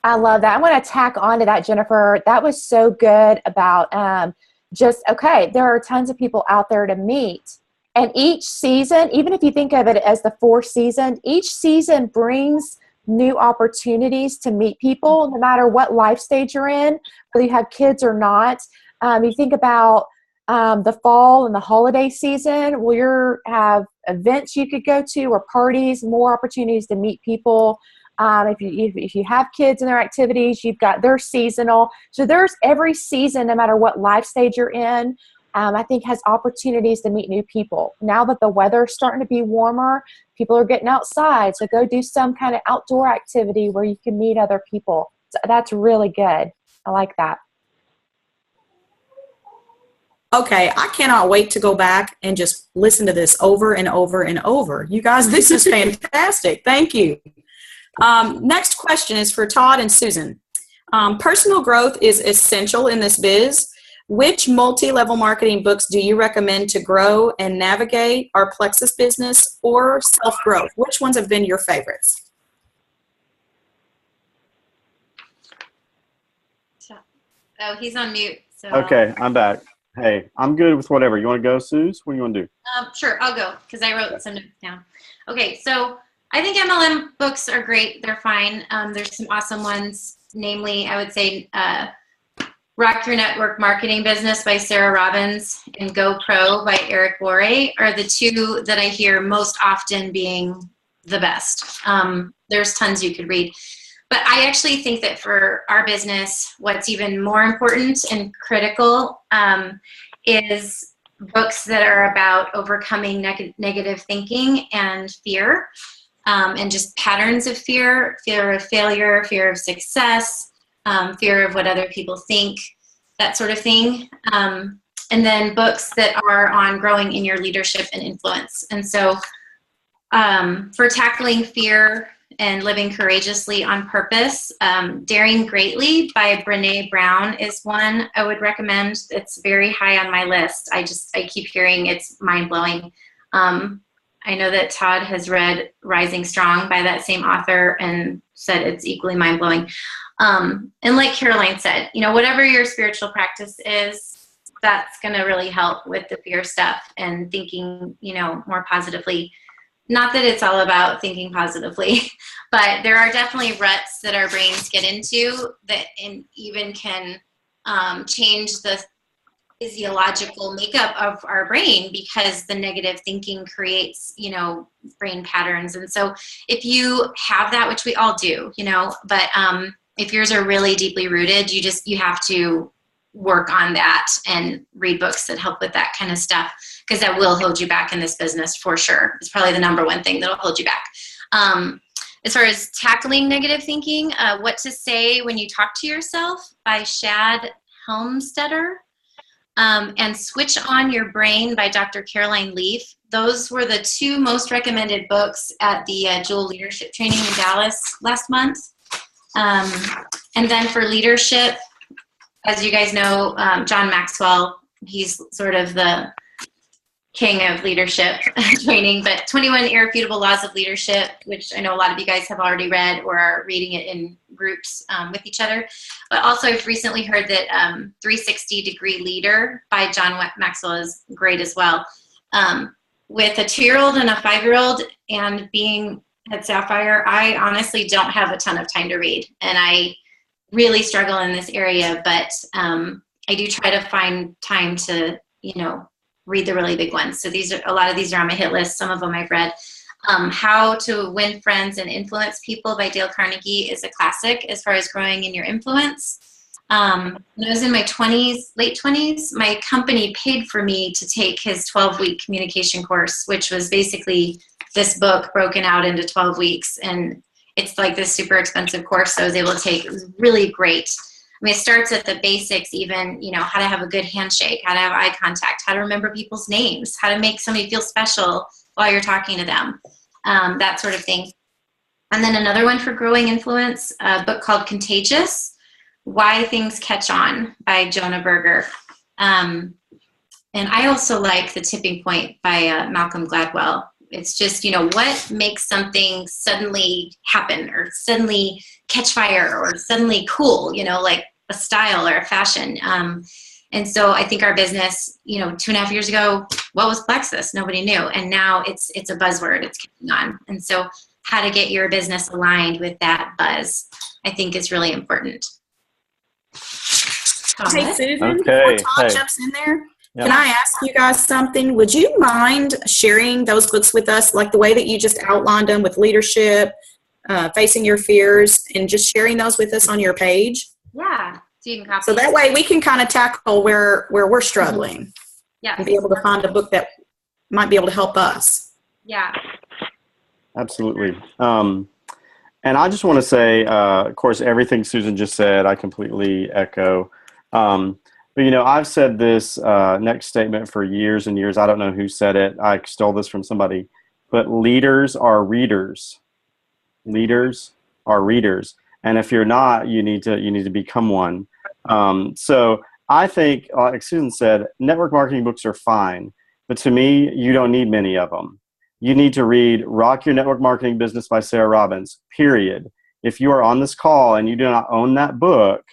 I love that. I want to tack on to that, Jennifer. That was so good about there are tons of people out there to meet. And each season, even if you think of it as the 4 seasons, each season brings new opportunities to meet people, no matter what life stage you're in, whether you have kids or not. You think about the fall and the holiday season. Well, you have events you could go to or parties, more opportunities to meet people. If you have kids and their activities, you've got their seasonal. So there's every season, no matter what life stage you're in, I think has opportunities to meet new people. Now that the weather's starting to be warmer, people are getting outside. So go do some kind of outdoor activity where you can meet other people. So that's really good. I like that. Okay, I cannot wait to go back and just listen to this over and over and over. You guys, this is fantastic. Thank you. Next question is for Todd and Susan. Personal growth is essential in this biz. Which multi-level marketing books do you recommend to grow and navigate our Plexus business or self-growth? Which ones have been your favorites? Oh, he's on mute. So Okay, I'm back. Hey, I'm good with whatever. You want to go, Suze? What do you want to do? Sure, I'll go because I wrote some notes down. Okay, so I think MLM books are great. They're fine. There's some awesome ones. Namely, I would say Rock Your Network Marketing Business by Sarah Robbins and Go Pro by Eric Worre are the two that I hear most often being the best. There's tons you could read. But I actually think that for our business, what's even more important and critical is books that are about overcoming negative thinking and fear, and just patterns of fear of failure, fear of success, fear of what other people think, that sort of thing. And then books that are on growing in your leadership and influence. And so for tackling fear and living courageously on purpose, Daring Greatly by Brené Brown is one I would recommend. It's very high on my list. I keep hearing it's mind-blowing. I know that Todd has read Rising Strong by that same author and said it's equally mind-blowing. And like Caroline said, whatever your spiritual practice is, that's going to really help with the fear stuff and thinking, more positively. Not that it's all about thinking positively, but there are definitely ruts that our brains get into that even can change the physiological makeup of our brain, because the negative thinking creates, brain patterns. And so if you have that, which we all do, but if yours are really deeply rooted, you have to work on that and read books that help with that kind of stuff, because that will hold you back in this business for sure. It's probably the number one thing that'll hold you back. As far as tackling negative thinking, What to Say When You Talk to Yourself by Shad Helmstetter, and Switch On Your Brain by Dr. Caroline Leaf. Those were the two most recommended books at the Jewel Leadership Training in Dallas last month. And then for leadership, as you guys know, John Maxwell, he's sort of the king of leadership training, but 21 Irrefutable Laws of Leadership, which I know a lot of you guys have already read or are reading it in groups with each other. But also I've recently heard that 360 Degree Leader by John Maxwell is great as well. With a 2-year-old and a 5-year-old and being at Sapphire, I honestly don't have a ton of time to read. And I really struggle in this area, but I do try to find time to, read the really big ones. So a lot of these are on my hit list. Some of them I've read. How to Win Friends and Influence People by Dale Carnegie is a classic as far as growing in your influence. When I was in my late 20s, my company paid for me to take his 12-week communication course, which was basically this book broken out into 12 weeks. And it's like this super expensive course I was able to take. It was really great. It starts at the basics, even, how to have a good handshake, how to have eye contact, how to remember people's names, how to make somebody feel special while you're talking to them, that sort of thing. And then another one for growing influence, a book called Contagious, Why Things Catch On by Jonah Berger. And I also like The Tipping Point by Malcolm Gladwell. It's just, what makes something suddenly happen or suddenly catch fire or suddenly cool, like a style or a fashion. And so I think our business, 2.5 years ago, what was Plexus? Nobody knew. And now it's a buzzword. It's catching on. And so how to get your business aligned with that buzz, I think is really important. Hey, Susan, okay. before Todd jumps in there, Yep. Can I ask you guys something? Would you mind sharing those books with us, like the way that you just outlined them with leadership, facing your fears, and just sharing those with us on your page? Yeah. So you can copy. So that way we can kind of tackle where we're struggling. Yeah. And be able to find a book that might be able to help us. Yeah. Absolutely. And I just want to say, of course, everything Susan just said, I completely echo. But, I've said this next statement for years and years. I don't know who said it. I stole this from somebody. But leaders are readers. Leaders are readers. And if you're not, you need to become one. So I think, like Susan said, network marketing books are fine. But to me, you don't need many of them. You need to read Rock Your Network Marketing Business by Sarah Robbins, period. If you are on this call and you do not own that book,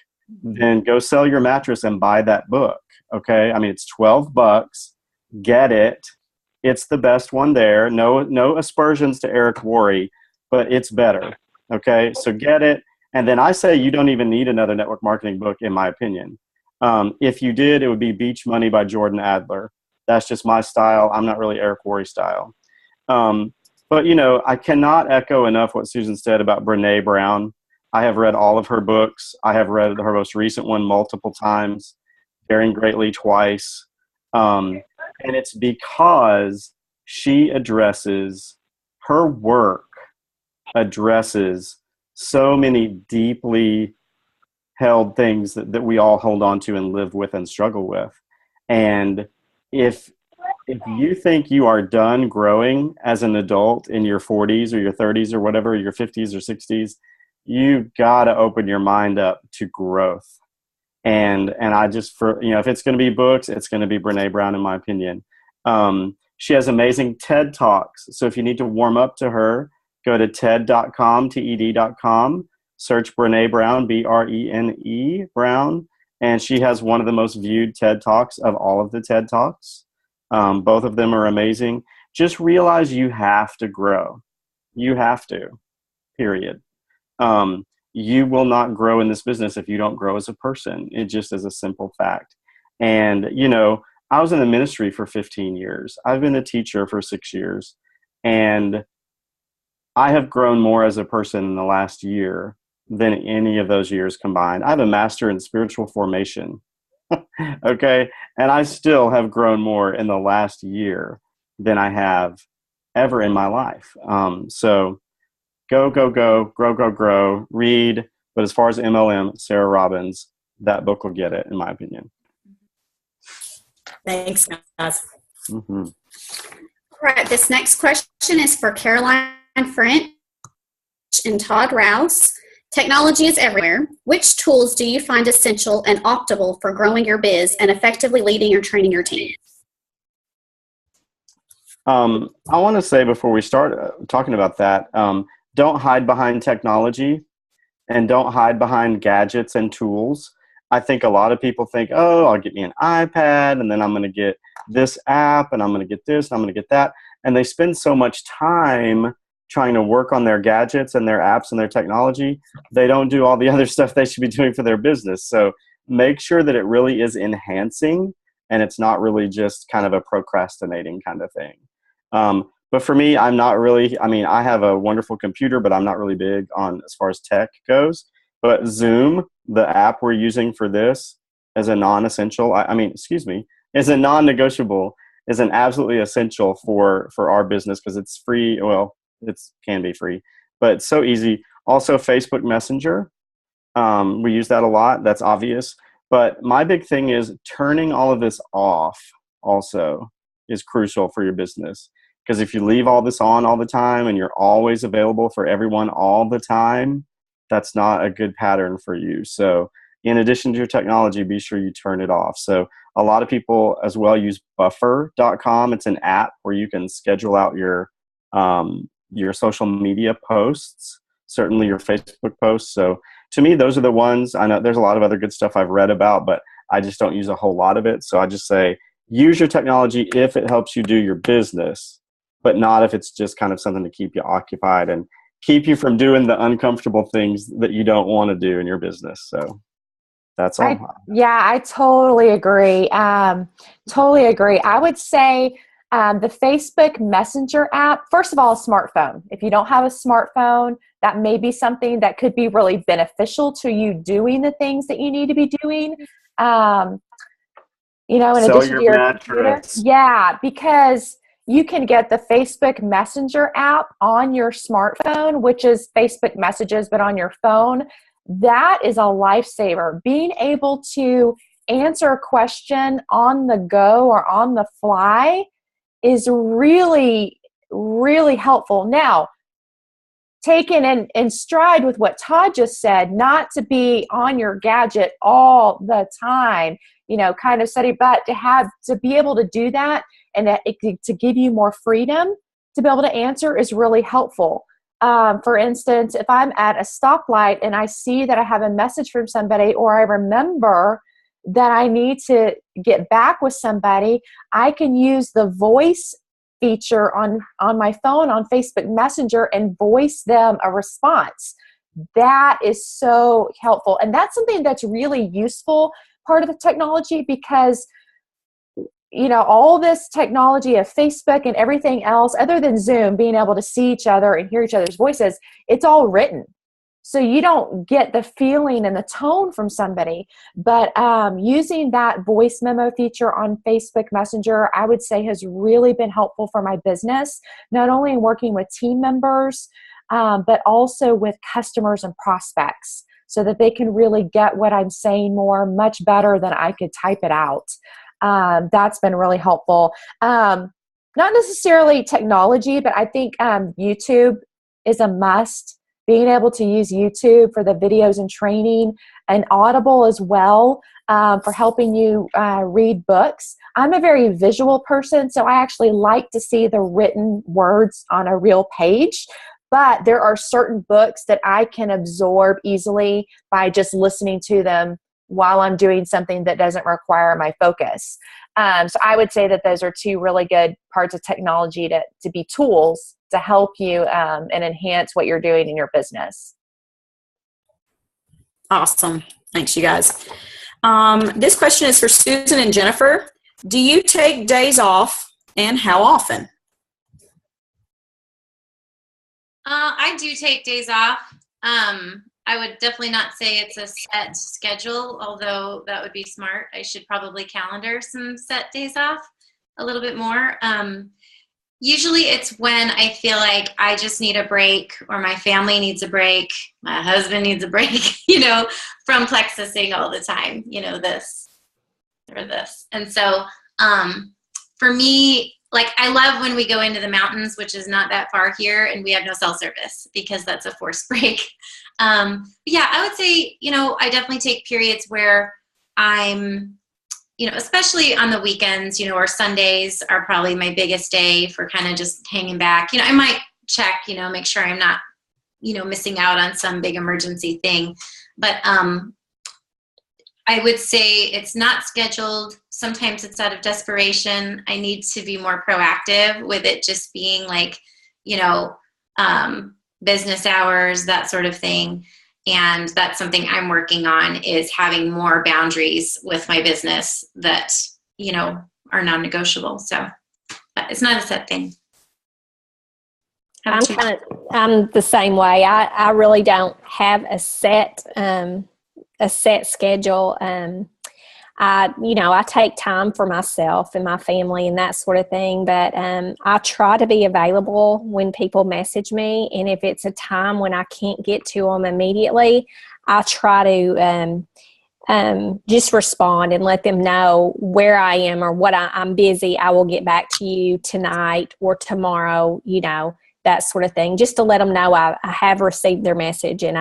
then go sell your mattress and buy that book. Okay. I mean, it's $12. Get it. It's the best one there. No aspersions to Eric Worre, but it's better. Okay. So get it. And then I say you don't even need another network marketing book, in my opinion. If you did, it would be Beach Money by Jordan Adler. That's just my style. I'm not really Eric Worre style. But, you know, I cannot echo enough what Susan said about Brené Brown. I have read all of her books. I have read her most recent one multiple times, Daring Greatly twice. And it's because her work addresses so many deeply held things that we all hold on to and live with and struggle with. And if you think you are done growing as an adult in your 40s or your 30s or whatever, your 50s or 60s, you've got to open your mind up to growth. And I just, if it's going to be books, it's going to be Brené Brown, in my opinion. She has amazing TED Talks. So if you need to warm up to her, go to TED.com, TED.com, search Brené Brown, Brene Brown, and she has one of the most viewed TED Talks of all of the TED Talks. Both of them are amazing. Just realize you have to grow. You have to, period. You will not grow in this business if you don't grow as a person. It just is a simple fact. And, you know, I was in the ministry for 15 years. I've been a teacher for 6 years. And I have grown more as a person in the last year than any of those years combined. I have a master in spiritual formation. Okay. And I still have grown more in the last year than I have ever in my life. So go, grow, read. But as far as MLM, Sarah Robbins, that book will get it, in my opinion. Thanks, guys. Mm-hmm. All right, this next question is for Caroline French and Todd Rouse. Technology is everywhere. Which tools do you find essential and optimal for growing your biz and effectively leading or training your team? I want to say before we start talking about that, don't hide behind technology and don't hide behind gadgets and tools. I think a lot of people think, oh, I'll get me an iPad and then I'm going to get this app and I'm going to get this and I'm going to get that. And they spend so much time trying to work on their gadgets and their apps and their technology. They don't do all the other stuff they should be doing for their business. So make sure that it really is enhancing and it's not really just kind of a procrastinating kind of thing. But for me, I'm not really, I have a wonderful computer, but I'm not really big on as far as tech goes. But Zoom, the app we're using for this, is a non-essential, is a non-negotiable, is an absolutely essential for our business because it's free. Well, it can be free, but it's so easy. Also, Facebook Messenger, we use that a lot. That's obvious. But my big thing is turning all of this off also is crucial for your business. Because if you leave all this on all the time and you're always available for everyone all the time, that's not a good pattern for you. So in addition to your technology, be sure you turn it off. So a lot of people as well use buffer.com. It's an app where you can schedule out your social media posts, certainly your Facebook posts. So to me, those are the ones. I know there's a lot of other good stuff I've read about, but I just don't use a whole lot of it. So I just say use your technology if it helps you do your business, but not if it's just kind of something to keep you occupied and keep you from doing the uncomfortable things that you don't want to do in your business. So that's all. I totally agree. Totally agree. I would say the Facebook Messenger app, first of all, a smartphone. If you don't have a smartphone, that may be something that could be really beneficial to you doing the things that you need to be doing. In addition to your computer. Yeah, because you can get the Facebook Messenger app on your smartphone, which is Facebook Messages, but on your phone. That is a lifesaver. Being able to answer a question on the go or on the fly is really, really helpful. Now, taken in stride with what Todd just said, not to be on your gadget all the time, kind of study, but to be able to do that and to give you more freedom to be able to answer is really helpful. For instance, if I'm at a stoplight and I see that I have a message from somebody, or I remember that I need to get back with somebody, I can use the voice feature on my phone on Facebook Messenger and voice them a response. That is so helpful. And that's something that's really useful part of the technology because, you know, all this technology of Facebook and everything else, other than Zoom, being able to see each other and hear each other's voices, it's all written. So you don't get the feeling and the tone from somebody. But using that voice memo feature on Facebook Messenger, I would say has really been helpful for my business, not only in working with team members, but also with customers and prospects, so that they can really get what I'm saying much better than I could type it out. That's been really helpful. Not necessarily technology, but I think YouTube is a must. Being able to use YouTube for the videos and training, and Audible as well for helping you read books. I'm a very visual person, so I actually like to see the written words on a real page. But there are certain books that I can absorb easily by just listening to them while I'm doing something that doesn't require my focus. So I would say that those are two really good parts of technology to be tools to help you and enhance what you're doing in your business. Awesome. Thanks, you guys. This question is for Susan and Jennifer. Do you take days off, and how often? I do take days off. I would definitely not say it's a set schedule, although that would be smart. I should probably calendar some set days off a little bit more. Usually it's when I feel like I just need a break, or my family needs a break, my husband needs a break, you know, from plexusing all the time, you know, this or this. And so for me, like, I love when we go into the mountains, which is not that far here, and we have no cell service because that's a forced break. Yeah, I would say, you know, I definitely take periods where I'm, you know, especially on the weekends, you know, or Sundays are probably my biggest day for kind of just hanging back. You know, I might check, you know, make sure I'm not, you know, missing out on some big emergency thing. But I would say it's not scheduled. Sometimes it's out of desperation. I need to be more proactive with it just being like, you know, business hours, that sort of thing. And that's something I'm working on, is having more boundaries with my business that, you know, are non-negotiable. So it's not a set thing. I'm the same way. I really don't have a set schedule. I take time for myself and my family and that sort of thing, but I try to be available when people message me. And if it's a time when I can't get to them immediately, I try to just respond and let them know where I am or what I'm busy. I will get back to you tonight or tomorrow, you know, that sort of thing, just to let them know I have received their message and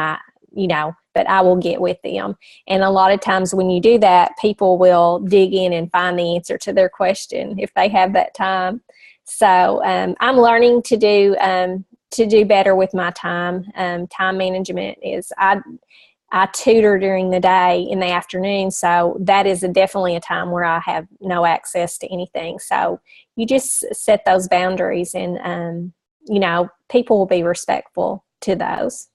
but I will get with them. And a lot of times when you do that, people will dig in and find the answer to their question if they have that time. So I'm learning to do better with my time. Time management is, I tutor during the day in the afternoon, so that is definitely a time where I have no access to anything. So you just set those boundaries, and people will be respectful to those.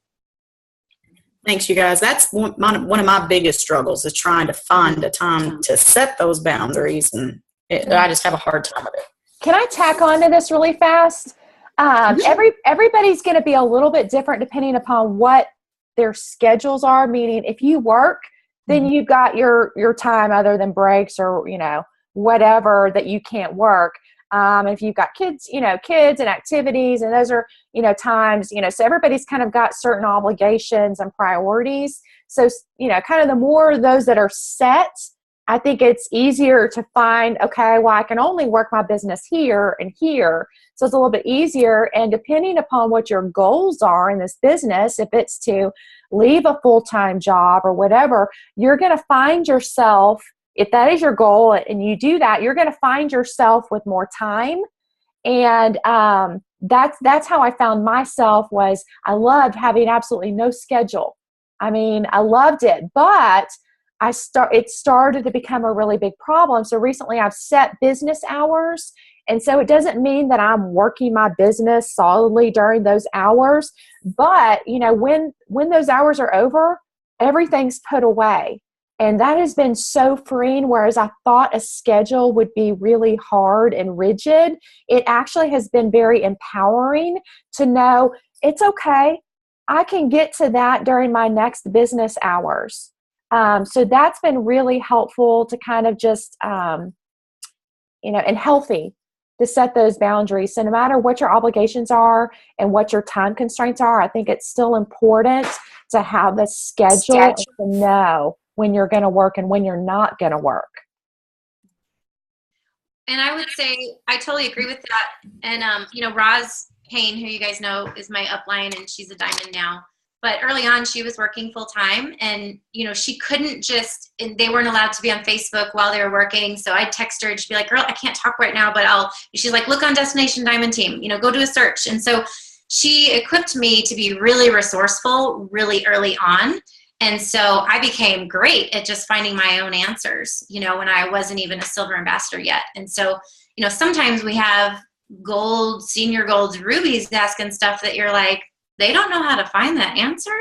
Thanks, you guys. That's one of my biggest struggles, is trying to find a time to set those boundaries, and I just have a hard time with it. Can I tack on to this really fast? Everybody's going to be a little bit different depending upon what their schedules are. Meaning, if you work, then you've got your time other than breaks or whatever that you can't work. If you've got kids and activities, and those are, times, so everybody's kind of got certain obligations and priorities. So, kind of the more of those that are set, I think it's easier to find, okay, well, I can only work my business here and here. So it's a little bit easier. And depending upon what your goals are in this business, if it's to leave a full-time job or whatever, you're going to find yourself, if that is your goal and you do that, you're going to find yourself with more time. And that's how I found myself. Was I loved having absolutely no schedule. I mean, I loved it, but it started to become a really big problem. So recently I've set business hours. And so it doesn't mean that I'm working my business solidly during those hours, but when those hours are over, everything's put away. And that has been so freeing, whereas I thought a schedule would be really hard and rigid. It actually has been very empowering to know it's okay. I can get to that during my next business hours. So that's been really helpful to kind of just, and healthy to set those boundaries. So no matter what your obligations are and what your time constraints are, I think it's still important to have a schedule and to know when you're going to work and when you're not going to work. And I would say I totally agree with that. And, Rouse Payne, who you guys know is my upline, and she's a diamond now. But early on, she was working full time, and, she couldn't and they weren't allowed to be on Facebook while they were working. So I'd text her and she'd be like, girl, I can't talk right now, but she's like, look on Destination Diamond Team, go do a search. And so she equipped me to be really resourceful really early on. And so I became great at just finding my own answers, when I wasn't even a silver ambassador yet. And so, sometimes we have senior golds, rubies asking stuff that you're like, they don't know how to find that answer,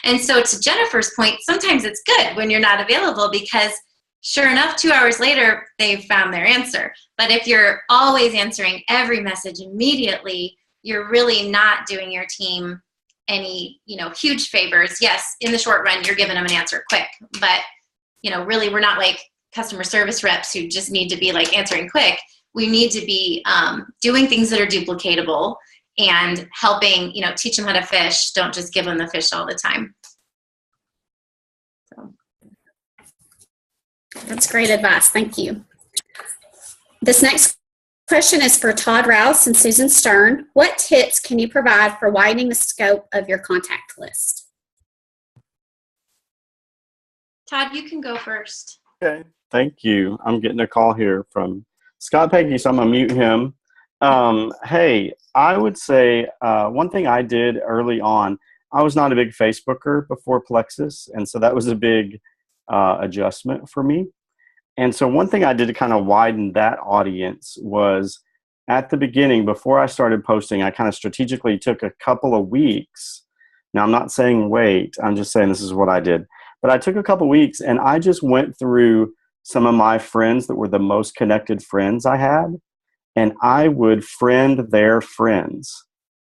And so to Jennifer's point, sometimes it's good when you're not available, because sure enough, 2 hours later, they've found their answer. But if you're always answering every message immediately, you're really not doing your team any, huge favors. Yes, in the short run, you're giving them an answer quick, but, really we're not like customer service reps who just need to be like answering quick. We need to be doing things that are duplicatable and helping, teach them how to fish. Don't just give them the fish all the time. So. That's great advice. Thank you. This next question is for Todd Rouse and Susan Stern. What tips can you provide for widening the scope of your contact list? Todd, you can go first. Okay, thank you. I'm getting a call here from Scott Peggy, so I'm going to mute him. Hey, I would say one thing I did early on, I was not a big Facebooker before Plexus, and so that was a big adjustment for me. And so one thing I did to kind of widen that audience was at the beginning, before I started posting, I kind of strategically took a couple of weeks. Now, I'm not saying wait. I'm just saying this is what I did. But I took a couple of weeks, and I just went through some of my friends that were the most connected friends I had, and I would friend their friends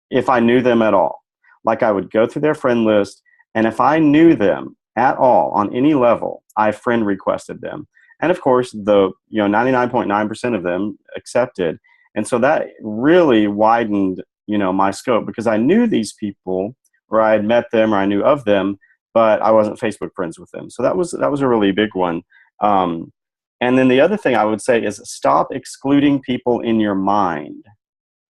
if I knew them at all. Like, I would go through their friend list, and if I knew them at all on any level, I friend requested them. And of course, 99.9% of them accepted. And so that really widened, my scope, because I knew these people, or I had met them, or I knew of them, but I wasn't Facebook friends with them. So that was a really big one. And then the other thing I would say is stop excluding people in your mind.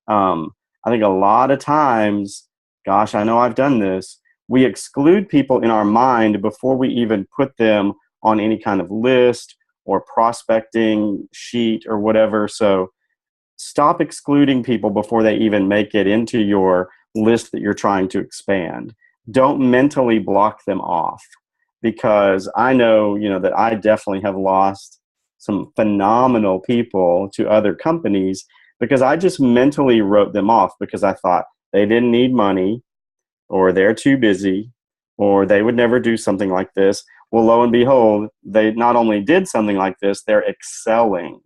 I think a lot of times, gosh, I know I've done this, we exclude people in our mind before we even put them on any kind of list or prospecting sheet or whatever. So stop excluding people before they even make it into your list that you're trying to expand. Don't mentally block them off, because I know, that I definitely have lost some phenomenal people to other companies because I just mentally wrote them off because I thought they didn't need money, or they're too busy, or they would never do something like this. Well, lo and behold, they not only did something like this, they're excelling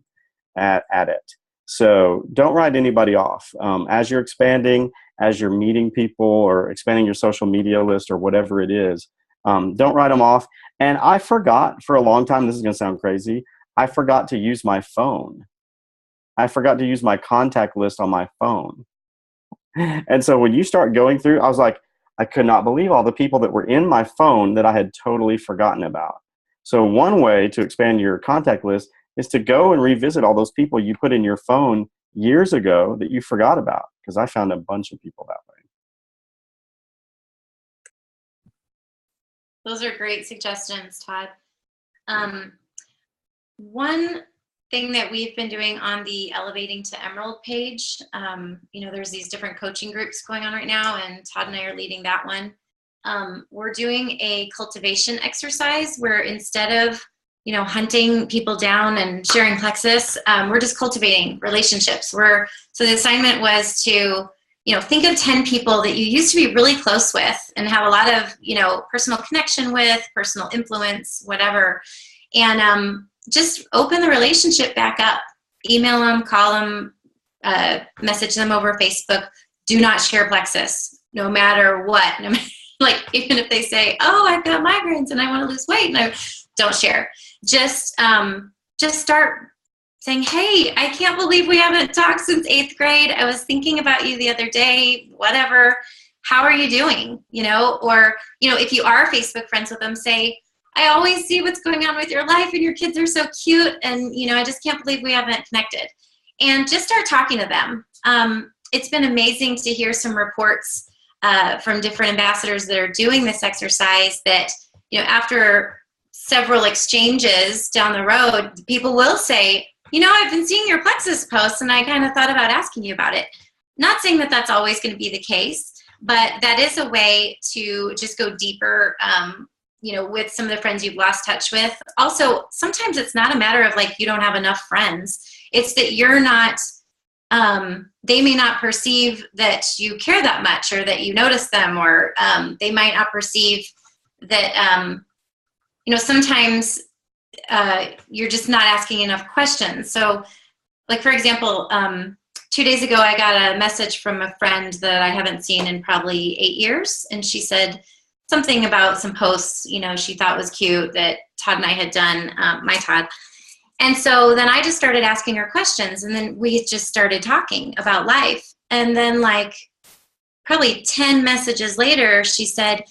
at it. So don't write anybody off. As you're expanding, as you're meeting people or expanding your social media list or whatever it is, don't write them off. And I forgot for a long time, this is going to sound crazy, I forgot to use my phone. I forgot to use my contact list on my phone. And so when you start going through, I was like, I could not believe all the people that were in my phone that I had totally forgotten about. So one way to expand your contact list is to go and revisit all those people you put in your phone years ago that you forgot about, because I found a bunch of people that way. Those are great suggestions, Todd. One thing that we've been doing on the Elevating to Emerald page, there's these different coaching groups going on right now, and Todd and I are leading that one. We're doing a cultivation exercise where instead of, hunting people down and sharing Plexus, we're just cultivating relationships. So the assignment was to, think of 10 people that you used to be really close with and have a lot of, personal connection with, personal influence, whatever. And just open the relationship back up. Email them, call them, message them over Facebook. Do not share Plexus, no matter what. Like, even if they say, oh, I've got migraines and I want to lose weight, don't share. Just start saying, hey, I can't believe we haven't talked since 8th grade. I was thinking about you the other day, whatever. How are you doing? Or, if you are Facebook friends with them, say, I always see what's going on with your life and your kids are so cute. And, I just can't believe we haven't connected. And just start talking to them. It's been amazing to hear some reports from different ambassadors that are doing this exercise that, after several exchanges down the road, people will say, I've been seeing your Plexus posts and I kind of thought about asking you about it. Not saying that that's always going to be the case, but that is a way to just go deeper, with some of the friends you've lost touch with. Also, sometimes it's not a matter of like you don't have enough friends. It's that you're not, they may not perceive that you care that much or that you notice them, or they might not perceive that, sometimes you're just not asking enough questions. So, like, for example, 2 days ago, I got a message from a friend that I haven't seen in probably 8 years. And she said something about some posts, she thought was cute that Todd and I had done, my Todd. And so then I just started asking her questions, and then we just started talking about life. And then, like, probably 10 messages later, she said,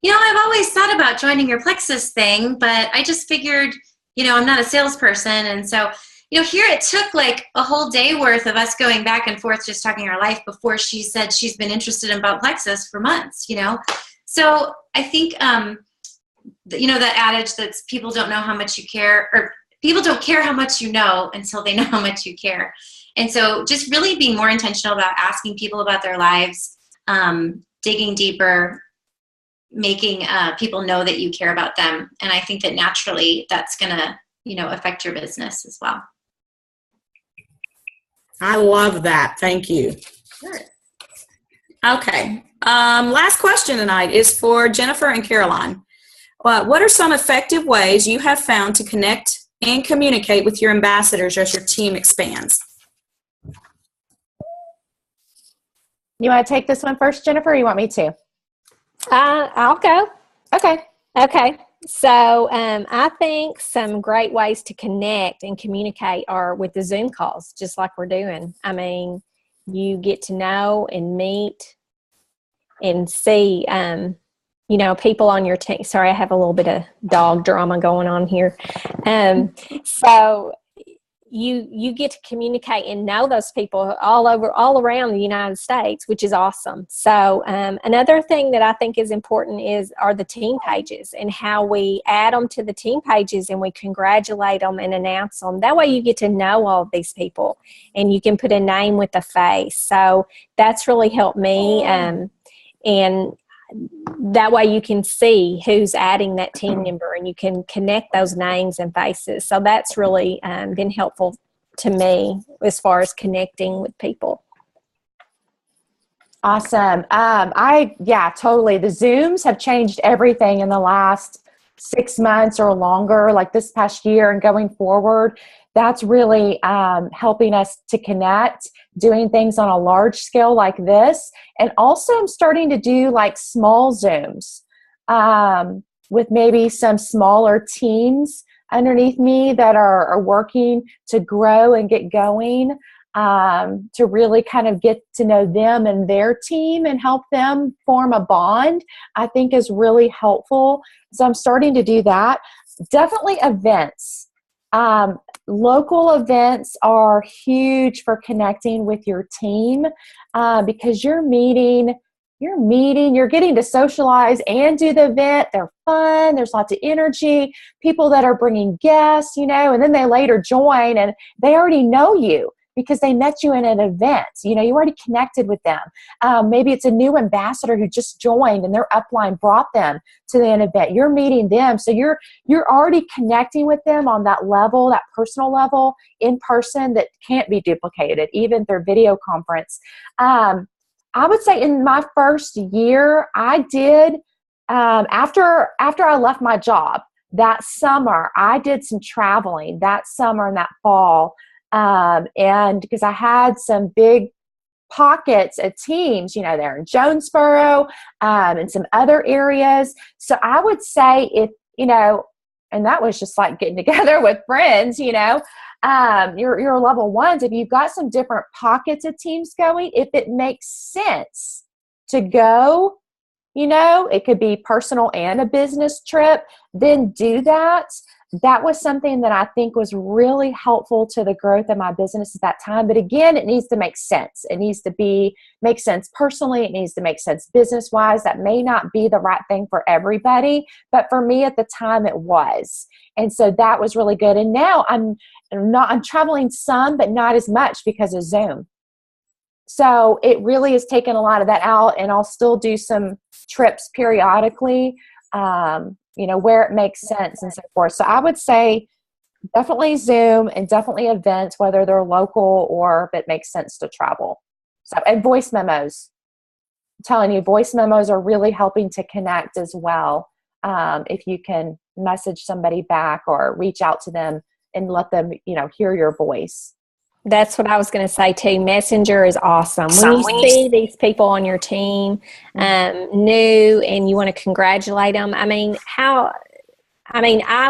I've always thought about joining your Plexus thing, but I just figured, I'm not a salesperson. And so, here it took like a whole day worth of us going back and forth just talking our life before she said she's been interested in about Plexus for months, So I think, that adage that people don't know how much you care, or people don't care how much you know until they know how much you care. And so just really being more intentional about asking people about their lives, digging deeper, making people know that you care about them. And I think that naturally that's going to, affect your business as well. I love that. Thank you. Sure. Okay. Last question tonight is for Jennifer and Caroline. What are some effective ways you have found to connect and communicate with your ambassadors as your team expands? You want to take this one first, Jennifer, or you want me to? I'll go. Okay. So I think some great ways to connect and communicate are with the Zoom calls, just like we're doing. I mean, you get to know and meet and see, people on your team. Sorry, I have a little bit of dog drama going on here. So you get to communicate and know those people all around the United States, which is awesome. So another thing that I think is important are the team pages and how we add them to the team pages and we congratulate them and announce them. That way you get to know all of these people and you can put a name with a face. So that's really helped me. And that way you can see who's adding that team member and you can connect those names and faces. So that's really been helpful to me as far as connecting with people. Awesome. Totally. The Zooms have changed everything in the last 6 months or longer, like this past year and going forward. That's really helping us to connect, doing things on a large scale like this. And also I'm starting to do like small Zooms with maybe some smaller teams underneath me that are working to grow and get going, to really kind of get to know them and their team and help them form a bond, I think is really helpful. So I'm starting to do that. Definitely events. Local events are huge for connecting with your team because you're getting to socialize and do the event. They're fun. There's lots of energy, people that are bringing guests, and then they later join and they already know you because they met you in an event. You already connected with them. Maybe it's a new ambassador who just joined and their upline brought them to the event. You're meeting them. So you're already connecting with them on that level, that personal level in person that can't be duplicated, even through video conference. I would say in my first year, I did, after I left my job that summer, I did some traveling that summer and that fall. And because I had some big pockets of teams, there in Jonesboro, and some other areas. So I would say if, and that was just like getting together with friends, your level ones, if you've got some different pockets of teams going, if it makes sense to go, it could be personal and a business trip, then do that. That was something that I think was really helpful to the growth of my business at that time. But again, it needs to make sense. It needs to make sense personally. It needs to make sense business-wise. That may not be the right thing for everybody, but for me at the time it was. And so that was really good. And now I'm traveling some, but not as much because of Zoom. So it really has taken a lot of that out, and I'll still do some trips periodically, where it makes sense and so forth. So I would say definitely Zoom and definitely events, whether they're local or if it makes sense to travel. So, and voice memos. I'm telling you, voice memos are really helping to connect as well. If you can message somebody back or reach out to them and let them, hear your voice. That's what I was going to say too. Messenger is awesome. When you see these people on your team new and you want to congratulate them, I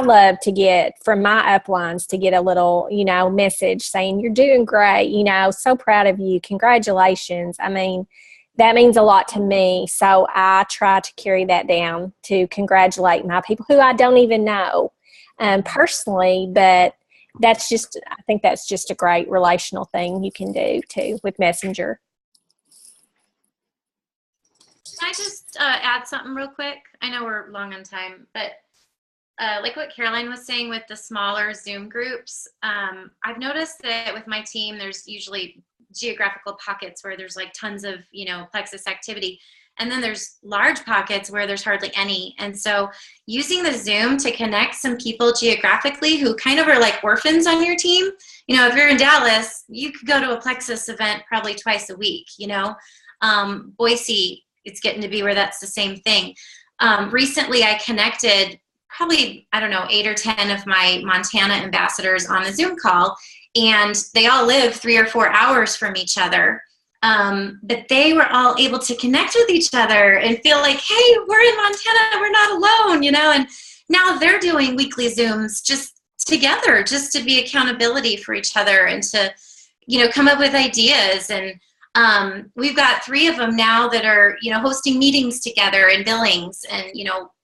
love to get from my uplines to get a little, message saying you're doing great, so proud of you. Congratulations. That means a lot to me. So I try to carry that down to congratulate my people who I don't even know personally, but I think that's just a great relational thing you can do too with Messenger. Can I just add something real quick? I know we're long on time, but like what Caroline was saying with the smaller Zoom groups, I've noticed that with my team, there's usually geographical pockets where there's like tons of, Plexus activity. And then there's large pockets where there's hardly any. And so using the Zoom to connect some people geographically who kind of are like orphans on your team, if you're in Dallas, you could go to a Plexus event probably twice a week, Boise, it's getting to be where that's the same thing. Recently I connected probably, 8 or 10 of my Montana ambassadors on a Zoom call, and they all live 3 or 4 hours from each other. But they were all able to connect with each other and feel like, hey, we're in Montana, we're not alone, and now they're doing weekly Zooms just together, just to be accountability for each other and to, come up with ideas. And we've got 3 of them now that are, hosting meetings together in Billings, and,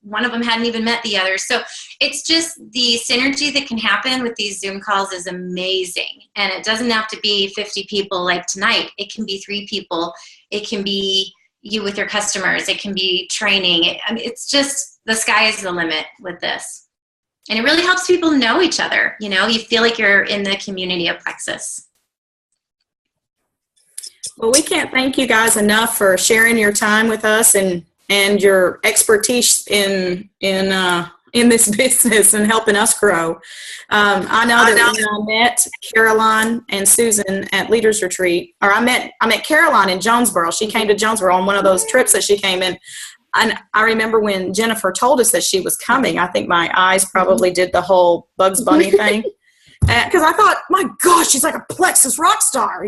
one of them hadn't even met the other. So it's just the synergy that can happen with these Zoom calls is amazing. And it doesn't have to be 50 people like tonight. It can be 3 people. It can be you with your customers. It can be training. It's just the sky is the limit with this. And it really helps people know each other. You feel like you're in the community of Plexus. Well, we can't thank you guys enough for sharing your time with us and your expertise in this business and helping us grow. I know that when I met Caroline and Susan at Leaders Retreat, or I met Caroline in Jonesboro. She came to Jonesboro on one of those trips that she came in. And I remember when Jennifer told us that she was coming, I think my eyes probably did the whole Bugs Bunny thing. Because I thought, my gosh, she's like a Plexus rock star,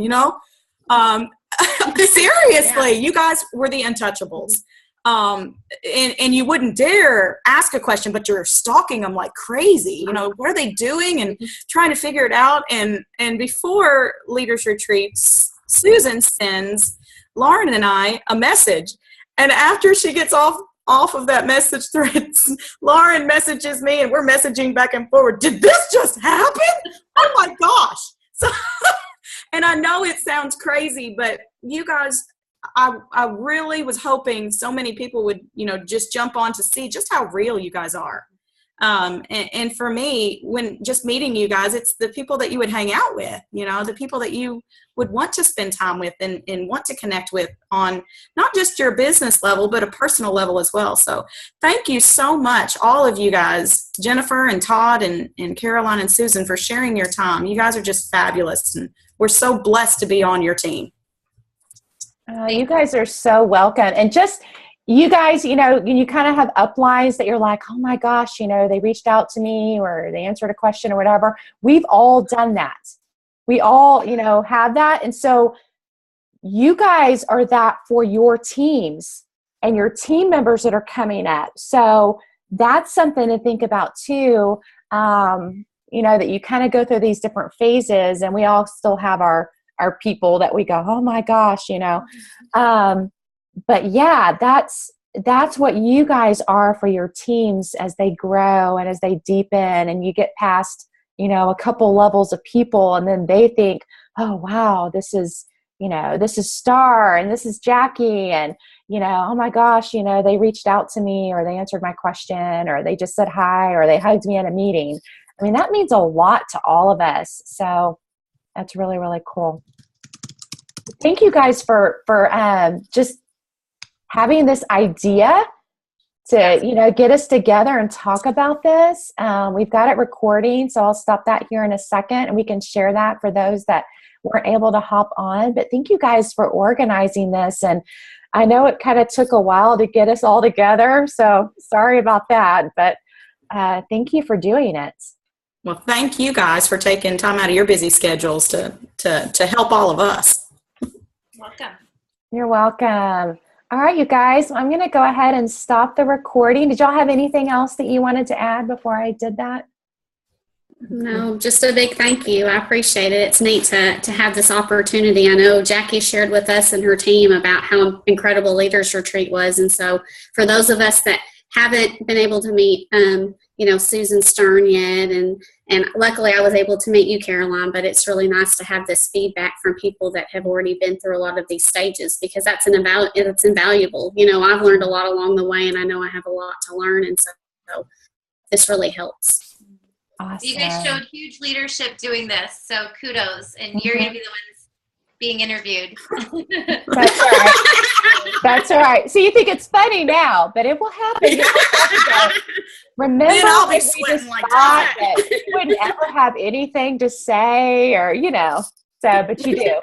Seriously, you guys were the untouchables. And you wouldn't dare ask a question, but you're stalking them like crazy. What are they doing and trying to figure it out. And before Leaders Retreats, Susan sends Lauren and I a message. And after she gets off of that message thread, Lauren messages me and we're messaging back and forward. Did this just happen? Oh my gosh. So, and I know it sounds crazy, but you guys, I really was hoping so many people would, just jump on to see just how real you guys are. And for me, when just meeting you guys, it's the people that you would hang out with, the people that you would want to spend time with and want to connect with on not just your business level, but a personal level as well. So thank you so much, all of you guys, Jennifer and Todd and Caroline and Susan, for sharing your time. You guys are just fabulous. And we're so blessed to be on your team. You guys are so welcome. And just, you guys, you kind of have uplines that you're like, oh my gosh, they reached out to me or they answered a question or whatever. We've all done that. We all, have that. And so you guys are that for your teams and your team members that are coming up. So that's something to think about too. That you kind of go through these different phases, and we all still have our people that we go, oh my gosh, but yeah, that's what you guys are for your teams as they grow and as they deepen and you get past, a couple levels of people, and then they think, oh wow, this is Star and this is Jackie, and oh my gosh, they reached out to me or they answered my question or they just said hi or they hugged me at a meeting. I mean, that means a lot to all of us. So that's really, really cool. Thank you guys for just having this idea to, get us together and talk about this. We've got it recording, so I'll stop that here in a second and we can share that for those that weren't able to hop on. But thank you guys for organizing this. And I know it kind of took a while to get us all together, so sorry about that. But thank you for doing it. Well, thank you guys for taking time out of your busy schedules to help all of us. Welcome. You're welcome. All right, you guys, I'm going to go ahead and stop the recording. Did y'all have anything else that you wanted to add before I did that? No, just a big thank you. I appreciate it. It's neat to have this opportunity. I know Jackie shared with us and her team about how incredible Leaders Retreat was. And so for those of us that haven't been able to meet, Susan Stern yet, and luckily I was able to meet you, Caroline, but it's really nice to have this feedback from people that have already been through a lot of these stages, because it's invaluable. I've learned a lot along the way, and I know I have a lot to learn, and so this really helps. Awesome. You guys showed huge leadership doing this, so kudos, and you're going to be the ones being interviewed. That's all right. That's all right. So you think it's funny now, but it will happen. Remember, I'll be we sweating just like thought that. that you wouldn't ever have anything to say, or So, but you do.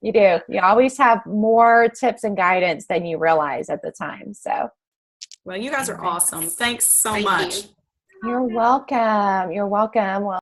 You do. You always have more tips and guidance than you realize at the time. So, well, you guys are awesome. Thanks so Thank much. you. You're welcome. You're welcome. Well.